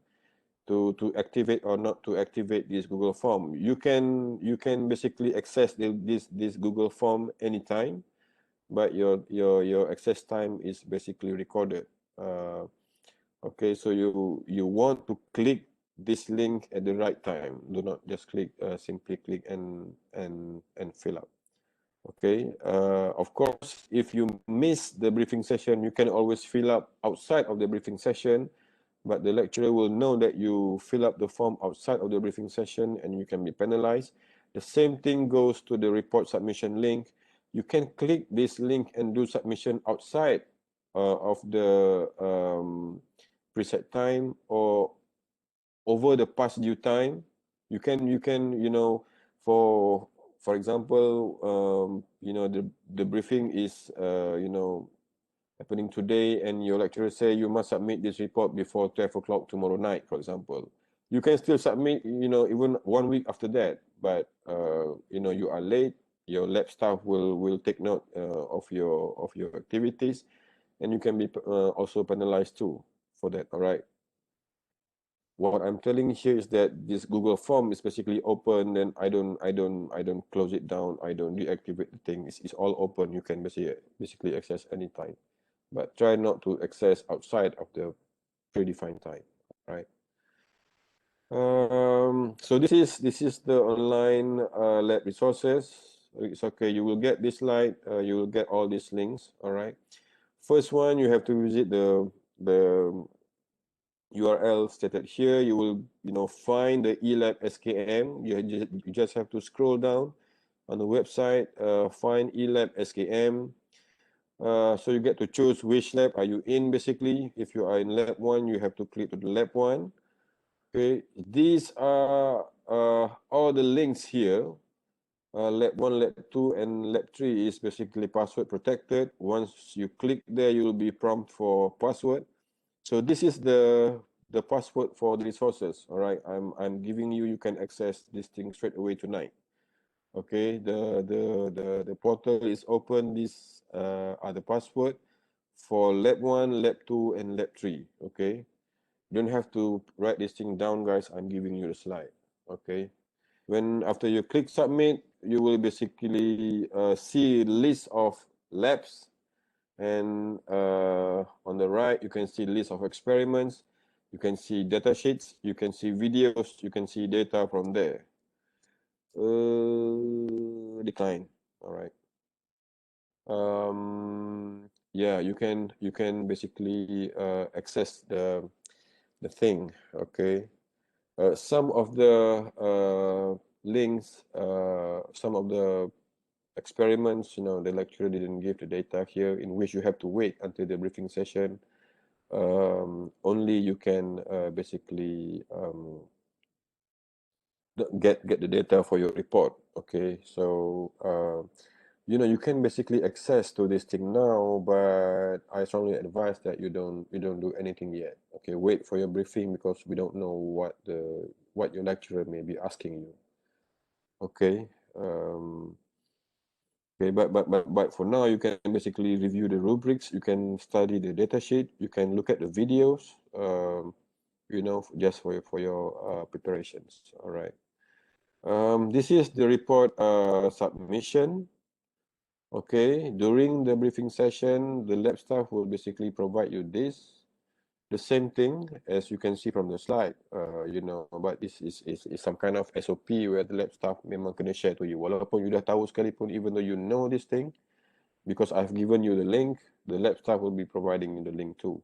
to activate or not to activate this Google form. You can basically access this Google form anytime, but your access time is basically recorded. Okay, so you want to click this link at the right time. Do not just simply click and fill up. Okay, of course, if you miss the briefing session, you can always fill up outside of the briefing session, but the lecturer will know that you fill up the form outside of the briefing session and you can be penalized. The same thing goes to the report submission link. You can click this link and do submission outside of the preset time or over the past due time. You can for example, the briefing is happening today, and your lecturer say you must submit this report before 12 o'clock tomorrow night, for example. You can still submit, even 1 week after that, but you are late. Your lab staff will take note of your activities, and you can be also penalized too for that. All right. What I'm telling here is that this Google form is basically open, and I don't close it down. I don't deactivate the thing. It's all open. You can basically access anytime, but try not to access outside of the predefined time, right? So this is the online lab resources. It's okay. You will get this slide. You will get all these links. All right. First one, you have to visit the URL stated here. You will find the eLab SKM. You just have to scroll down on the website, find eLab SKM. So you get to choose which lab are you in. Basically, if you are in lab 1, you have to click to the lab 1. Okay, these are all the links here. Lab 1, lab 2, and lab 3 is basically password protected. Once you click there, you will be prompted for password. So this is the password for the resources. All right, I'm giving you. You can access this thing straight away tonight. Okay, the portal is open. These are the password for lab 1, lab 2, and lab 3. Okay, you don't have to write this thing down, guys. I'm giving you the slide. Okay, after you click submit, you will basically see list of labs. And on the right, you can see list of experiments. You can see data sheets. You can see videos. You can see data from there. Decline. All right. Yeah, you can basically access the thing. Okay. Some of the links, some of the experiments, the lecturer didn't give the data here, in which you have to wait until the briefing session. Only you can basically get the data for your report. Okay, so you can basically access to this thing now, but I strongly advise that you don't do anything yet. Okay, wait for your briefing because we don't know what your lecturer may be asking you. Okay. Okay, but for now you can basically review the rubrics, you can study the data sheet, you can look at the videos, just for your preparations. All right. This is the report submission. Okay, during the briefing session, the lab staff will basically provide you the same thing as you can see from the slide, but this is some kind of SOP where the lab staff memang kena share to you. Walaupun you dah tahu sekalipun, even though you know this thing, because I've given you the link, the lab staff will be providing you the link too.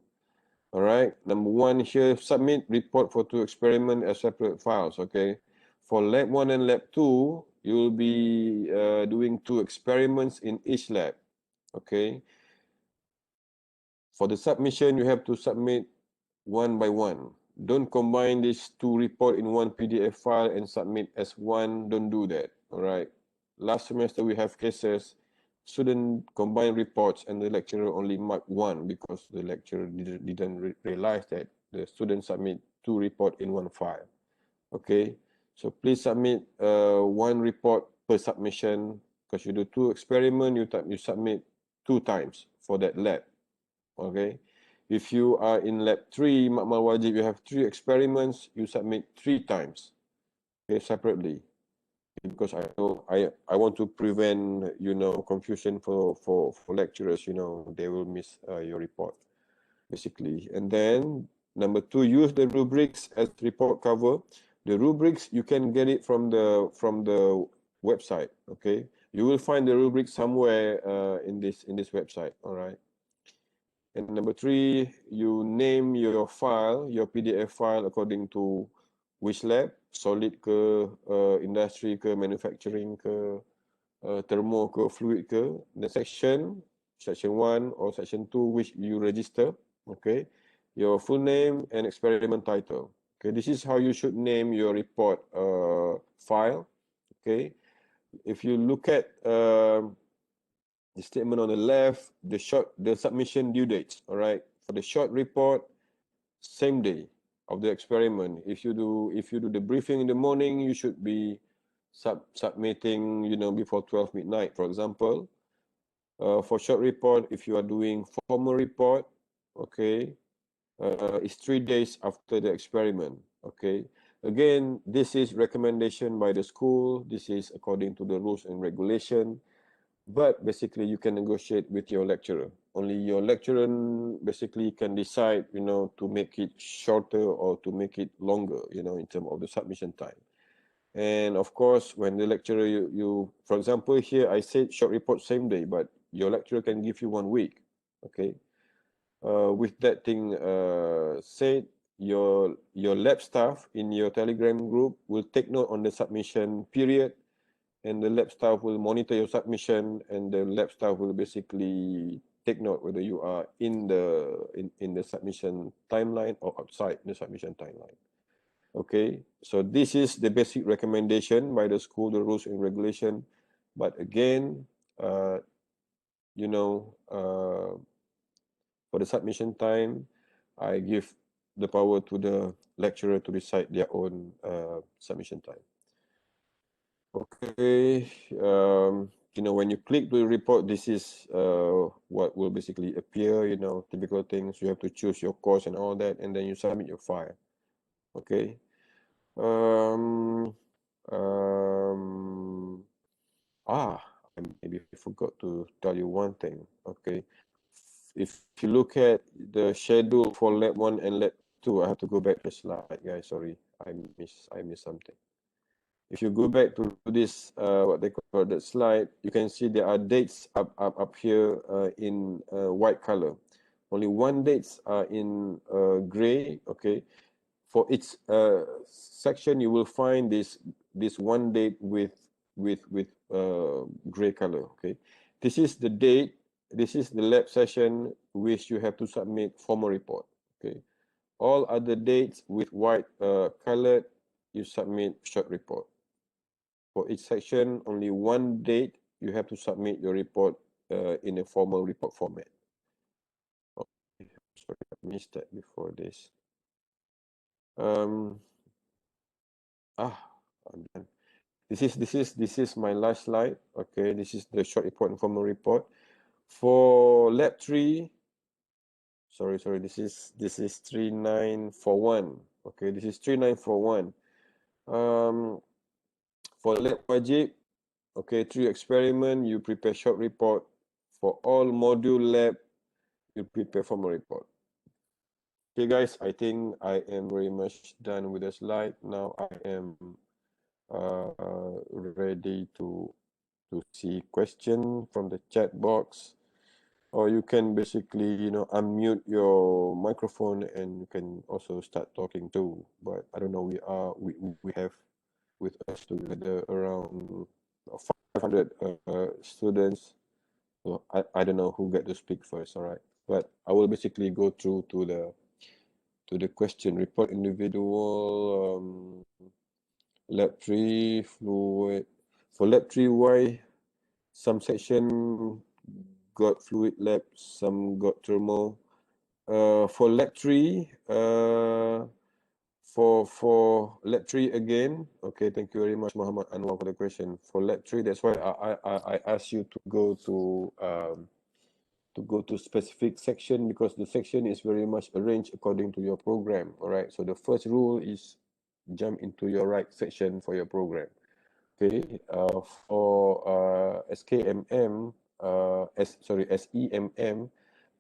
All right, number one here, submit report for 2 experiments as separate files, okay? For lab 1 and lab 2, you will be doing 2 experiments in each lab, okay? For the submission, you have to submit one by one. Don't combine these 2 reports in one PDF file and submit as one. Don't do that, all right? Last semester, we have cases, student combine reports and the lecturer only mark one because the lecturer didn't realize that the student submit 2 reports in one file, okay? So please submit one report per submission because you do 2 experiments, you submit 2 times for that lab. Okay, if you are in lab 3, makmal wajib, you have 3 experiments, you submit 3 times, okay, separately. Because I know I want to prevent confusion for lecturers. They will miss your report basically. And then number 2, use the rubrics as report cover. The rubrics you can get it from the website. Okay, you will find the rubric somewhere in this website. All right. And number 3, you name your file, your PDF file according to which lab, solid ke, industry ke, manufacturing ke, thermo ke, fluid ke, the section 1 or section 2 which you register, okay, your full name and experiment title. Okay, this is how you should name your report file. Okay, if you look at the statement on the left, the submission due dates. All right, for the short report, same day of the experiment. If you do the briefing in the morning, you should be submitting before 12 midnight, for example. For short report, if you are doing formal report, okay, it's 3 days after the experiment. Okay, again, this is recommendation by the school. This is according to the rules and regulation. But basically, you can negotiate with your lecturer. Only your lecturer basically can decide, to make it shorter or to make it longer, in terms of the submission time. And of course, when the lecturer, for example, here I said short report same day, but your lecturer can give you 1 week. Okay. With that thing said, your lab staff in your Telegram group will take note on the submission period, and the lab staff will monitor your submission, and the lab staff will basically take note whether you are in the submission timeline or outside the submission timeline. Okay, so this is the basic recommendation by the school, the rules and regulation. But again, for the submission time, I give the power to the lecturer to decide their own submission time. Okay, when you click the report, this is what will basically appear, typical things. You have to choose your course and all that, and then you submit your file. Okay. I maybe forgot to tell you one thing. Okay. If you look at the schedule for lab 1 and lab 2, I have to go back to the slide, guys. Sorry, I missed something. If you go back to this, what they call the slide, you can see there are dates up here in white color. Only one dates are in gray. Okay, for each section, you will find this one date with gray color. Okay, this is the date. This is the lab session which you have to submit formal report. Okay, all other dates with white colored, you submit short report. For each section, only one date you have to submit your report in a formal report format. Okay. Sorry, I missed that before this. I'm done. This is my last slide. Okay, this is the short report and formal report. For lab 3, sorry, this is 3941. Okay, this is 3941. For lab wajib, okay, 3 experiment, you prepare short report. For all module lab, you prepare formal report. Okay, guys, I think I am very much done with the slide. Now I am ready to see question from the chat box, or you can basically, you know, unmute your microphone and you can also start talking too. But I don't know, we have with us together around 500 students. So I don't know who get to speak first. All right, but I will basically go through to the question. Report individual, lab 3 fluid. For lab 3, why some section got fluid lab, some got thermal. For lab 3, for lab 3 again, okay, thank you very much, Muhammad Anwar, for the question. For lab 3, that's why I asked you to go to specific section, because the section is very much arranged according to your program. All right, so the first rule is jump into your right section for your program. Okay, for SKMM, SEMM,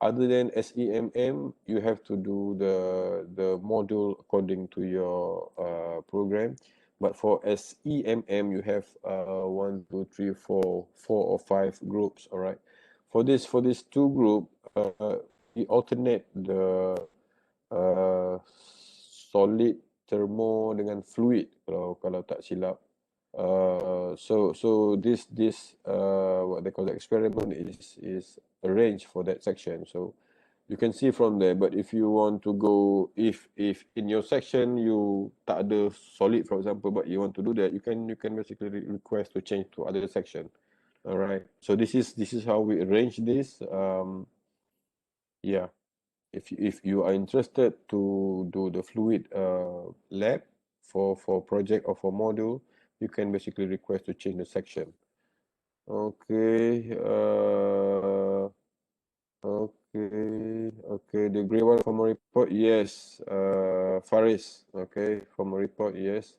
other than SEMM, you have to do the module according to your program. But for SEMM, you have 1, 2, 3, 4 or 5 groups. All right. For this 2 group, we alternate the solid, thermo dengan fluid, kalau tak silap. So this what they call the experiment is arranged for that section. So you can see from there. But if you want to go, if in your section you tak ada solid, for example, but you want to do that, you can basically request to change to other section. All right. So this is how we arrange this. Yeah. If you are interested to do the fluid lab for project or for module, you can basically request to change the section. Okay. Okay. The grade 1 formal report, yes. Faris, okay. Formal report, yes.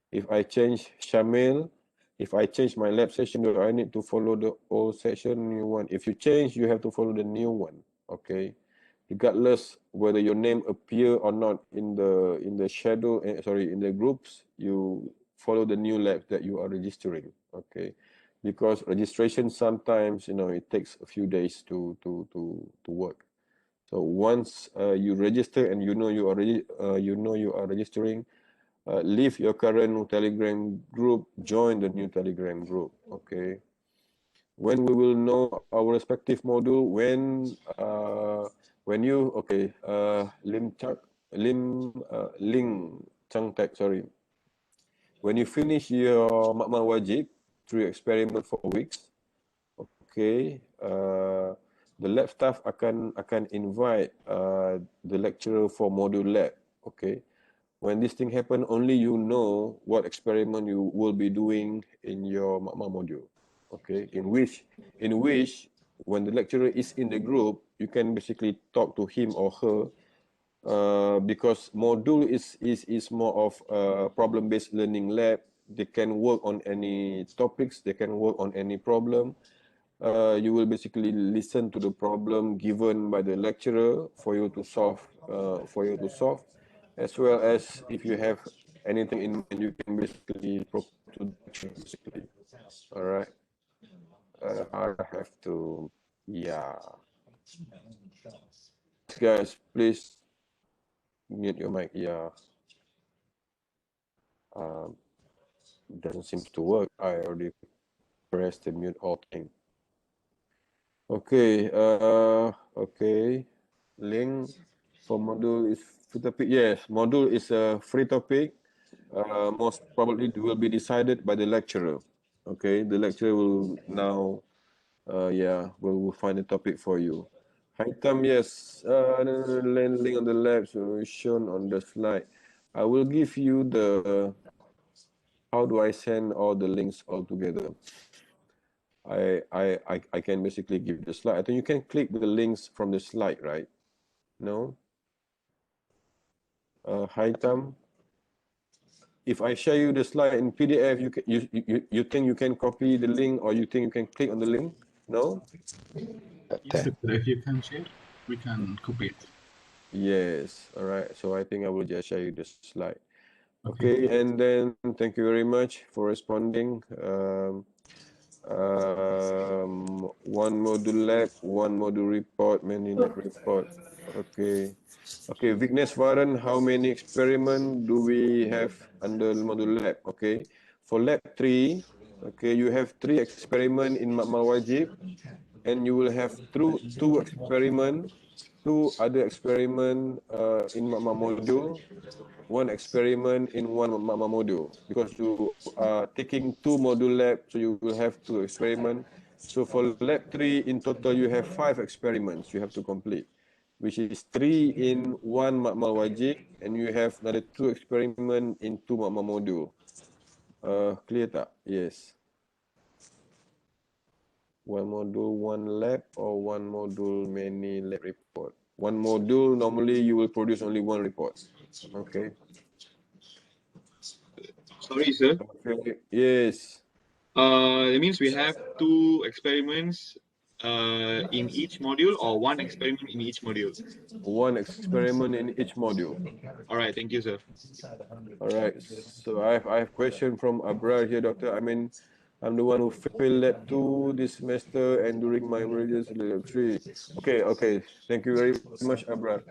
If I change Shamil, if I change my lab session, do I need to follow the old section, new one? If you change, you have to follow the new one. Okay. Regardless whether your name appear or not in the shadow, in the groups, you follow the new labs that you are registering. Okay, because registration sometimes, you know, it takes a few days to work. So once you register and you know you are registering, leave your current Telegram group, join the new Telegram group. Okay. When we will know our respective module, when you Lim Ling Chang Tek, sorry. When you finish your Makmal Wajib through experiment for weeks, okay, the lab staff akan invite the lecturer for module lab. Okay. When this thing happen, only you know what experiment you will be doing in your Makmal module. Okay, in which when the lecturer is in the group, you can basically talk to him or her, because module is more of a problem-based learning lab. They can work on any topics, they can work on any problem. You will basically listen to the problem given by the lecturer for you to solve, as well as if you have anything in mind, you can basically propose to the lecturer, basically. All right. I have to, yeah. Guys, please mute your mic. Yeah. Doesn't seem to work. I already pressed the mute all thing. Okay. Okay. Link for module is free topic. Yes, module is a free topic. Most probably it will be decided by the lecturer. Okay, the lecturer will now, will find a topic for you. Hitam, yes, the link on the lab so shown on the slide. I will give you the, how do I send all the links all together? I can basically give the slide. I think you can click the links from the slide, right? No? Hitam, if I share you the slide in PDF, you think you can copy the link or you think you can click on the link? No? Yes, if you can share, we can copy it. Yes. All right. So I think I will just share you the slide. Okay. And then thank you very much for responding. One module lab, one module report, many lab report. Okay. Okay, Vigneswaran, how many experiment do we have under module lab? Okay, for lab 3, okay, you have 3 experiment in Makmal Wajib, and you will have two experiment, 2 other experiment in Makmal module, 1 experiment in 1 Makmal module, because you are taking 2 module lab, so you will have 2 experiment. So for lab 3, in total, you have 5 experiments you have to complete, which is 3 in 1 Makmal Wajib, and you have another 2 experiment in 2 Makmal module. Clear tak? Yes. 1 module, 1 lab, or 1 module, many lab report. 1 module, normally you will produce only 1 report. Okay. Sorry, sir. Okay. Yes. That means we have 2 experiments in each module, or 1 experiment in each module? 1 experiment in each module. All right, thank you, sir. All right. So I have question from Abrar here, Doctor. I mean, I'm the one who failed lab 2 this semester and during my emergency lab 3. Okay. Thank you very much, Abrar.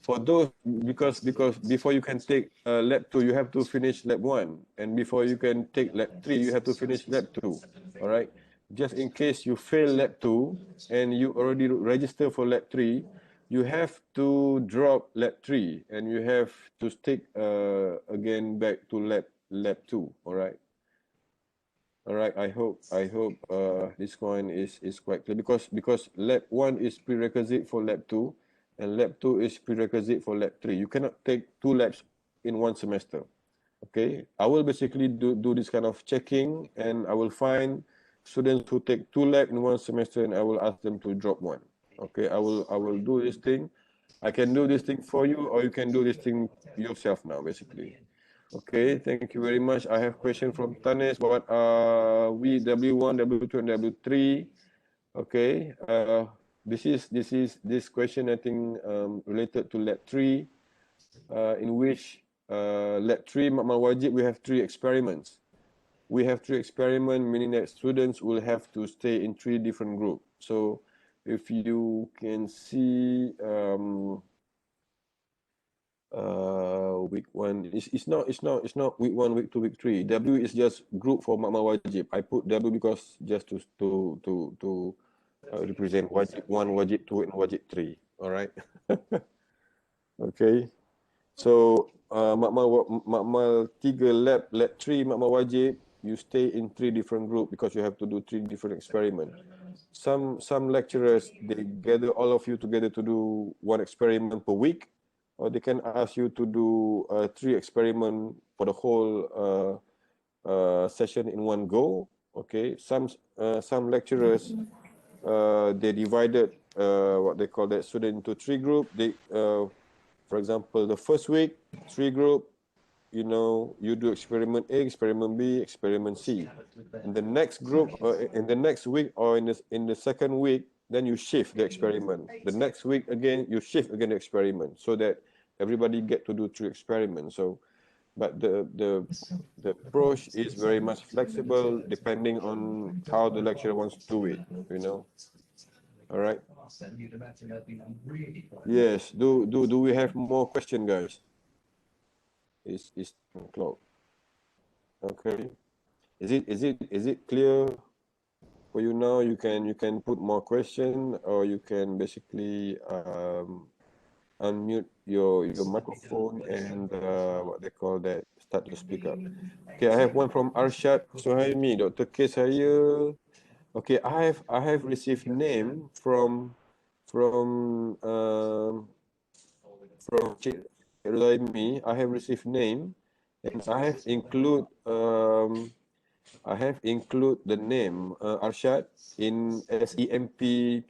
For those, because before you can take lab 2, you have to finish lab 1, and before you can take lab 3, you have to finish lab 2. All right. Just in case you fail lab 2 and you already register for lab 3, you have to drop lab 3 and you have to stick again back to lab 2. All right. All right. I hope this one is quite clear, because lab 1 is prerequisite for lab 2 and lab 2 is prerequisite for lab 3. You cannot take 2 labs in 1 semester. Okay. I will basically do this kind of checking, and I will find students who take 2 labs in 1 semester, and I will ask them to drop 1. Okay. I will do this thing. I can do this thing for you, or you can do this thing yourself now, basically. Okay, thank you very much. I have question from Tanis. What are we, W1, W2, and W3? Okay, this question, I think, related to lab 3, in which lab 3 Makmal Wajib, we have 3 experiments. We have 3 experiments, meaning that students will have to stay in 3 different groups. So if you can see week 1, it's not week 1, week 2, week 3. W is just group for Makmal Wajib. I put W because just to represent Wajib 1, Wajib 2, and Wajib 3. All right. Okay. So Makmal 3 lab 3 Makmal Wajib, you stay in 3 different groups because you have to do 3 different experiments. Some lecturers, they gather all of you together to do 1 experiment per week, or they can ask you to do 3 experiment for the whole session in 1 go. Okay. Some lecturers, they divided what they call that student into 3 groups. They for example, the first week, 3 group, you do experiment A, experiment B, experiment C. In the next group, in the next week, or in the second week, then you shift the experiment. The next week again, you shift again the experiment, so that everybody get to do 3 experiments. So, but the approach is very much flexible depending on how the lecturer wants to do it. All right. Yes. Do we have more question, guys? It's 10 o'clock. Okay. Is it clear for you now? You can put more question, or you can basically unmute your microphone and what they call that, start to speak up. Okay, I have one from Arshad Suhaimi, Dr. K saya. Okay, I have received name from Cik Rulaimi. I have received name, and I have include the name Arshad in SEMP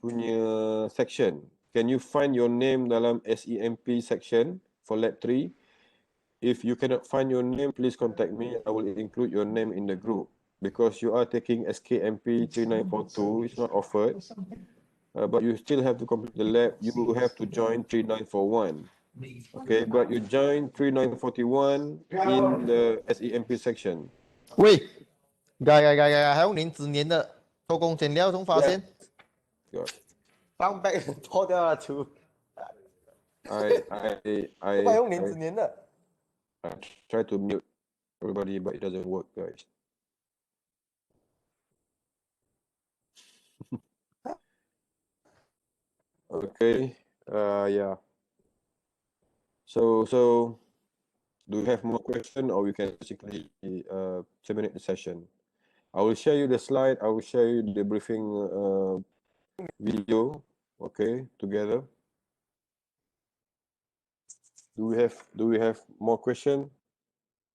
punya section. Can you find your name dalam SEMP section for lab 3? If you cannot find your name, please contact me. I will include your name in the group. Because you are taking SKMP 3942, it's not offered. But you still have to complete the lab. You have to join 3941. Okay, but you join 3941 in the SEMP section. 喂，还用您指年的偷工减料中发现， Yeah. 放 back 脱掉了图， I 用您指年的。 try to mute everybody, but it doesn't work, guys. Okay. Yeah. So do you have more question, or we can basically terminate the session? I will share you the slide. I will share you the briefing video. Okay, together. Do we have more question?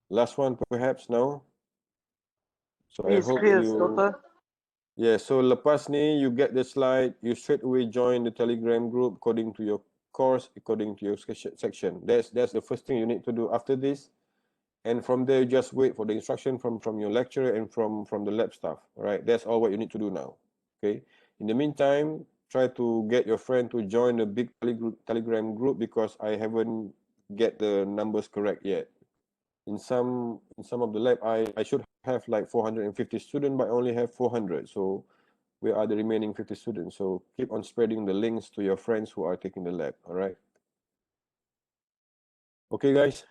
Last one, perhaps now. So I hope you. Yeah. So lepas ni, you get the slide. You straight away join the Telegram group according to your course, according to your section. That's the first thing you need to do. After this, and from there, you just wait for the instruction from your lecturer and from the lab staff. All right. That's all what you need to do now. Okay. In the meantime, try to get your friend to join the big Telegram group, because I haven't get the numbers correct yet. In some of the lab, I should have like 450 students, but I only have 400. So where are the remaining 50 students? So keep on spreading the links to your friends who are taking the lab. All right. Okay, guys.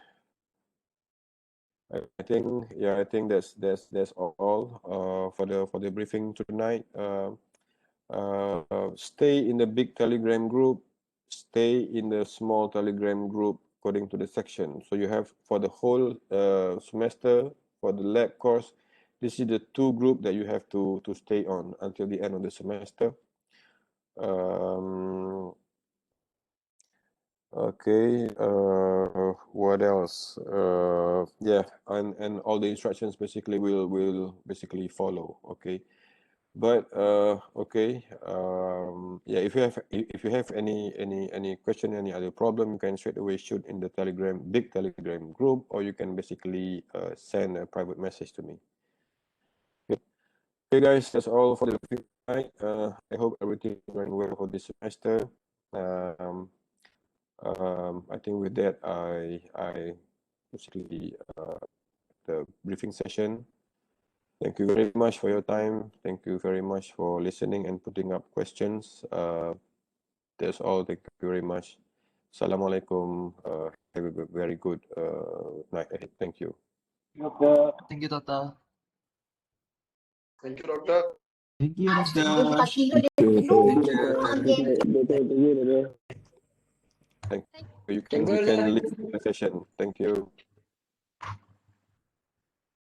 I think that's all for the briefing tonight. Stay in the big Telegram group. Stay in the small Telegram group according to the section. So you have for the whole semester, for the lab course, this is the 2 group that you have to stay on until the end of the semester. Okay. What else? Yeah, and all the instructions basically will basically follow. Okay. But okay. Yeah, if you have any question, any other problem, you can straight away shoot in the big Telegram group, or you can basically send a private message to me. Okay, guys, that's all for the night. I hope everything went well for this semester. I think with that, I basically the briefing session. Thank you very much for your time. Thank you very much for listening and putting up questions. That's all. Thank you very much. Assalamualaikum. Have a very good night ahead. Thank you. Thank you, Doctor. Thank you, Doctor. Thank you, Doctor. Thank you. You can leave the session. Thank you.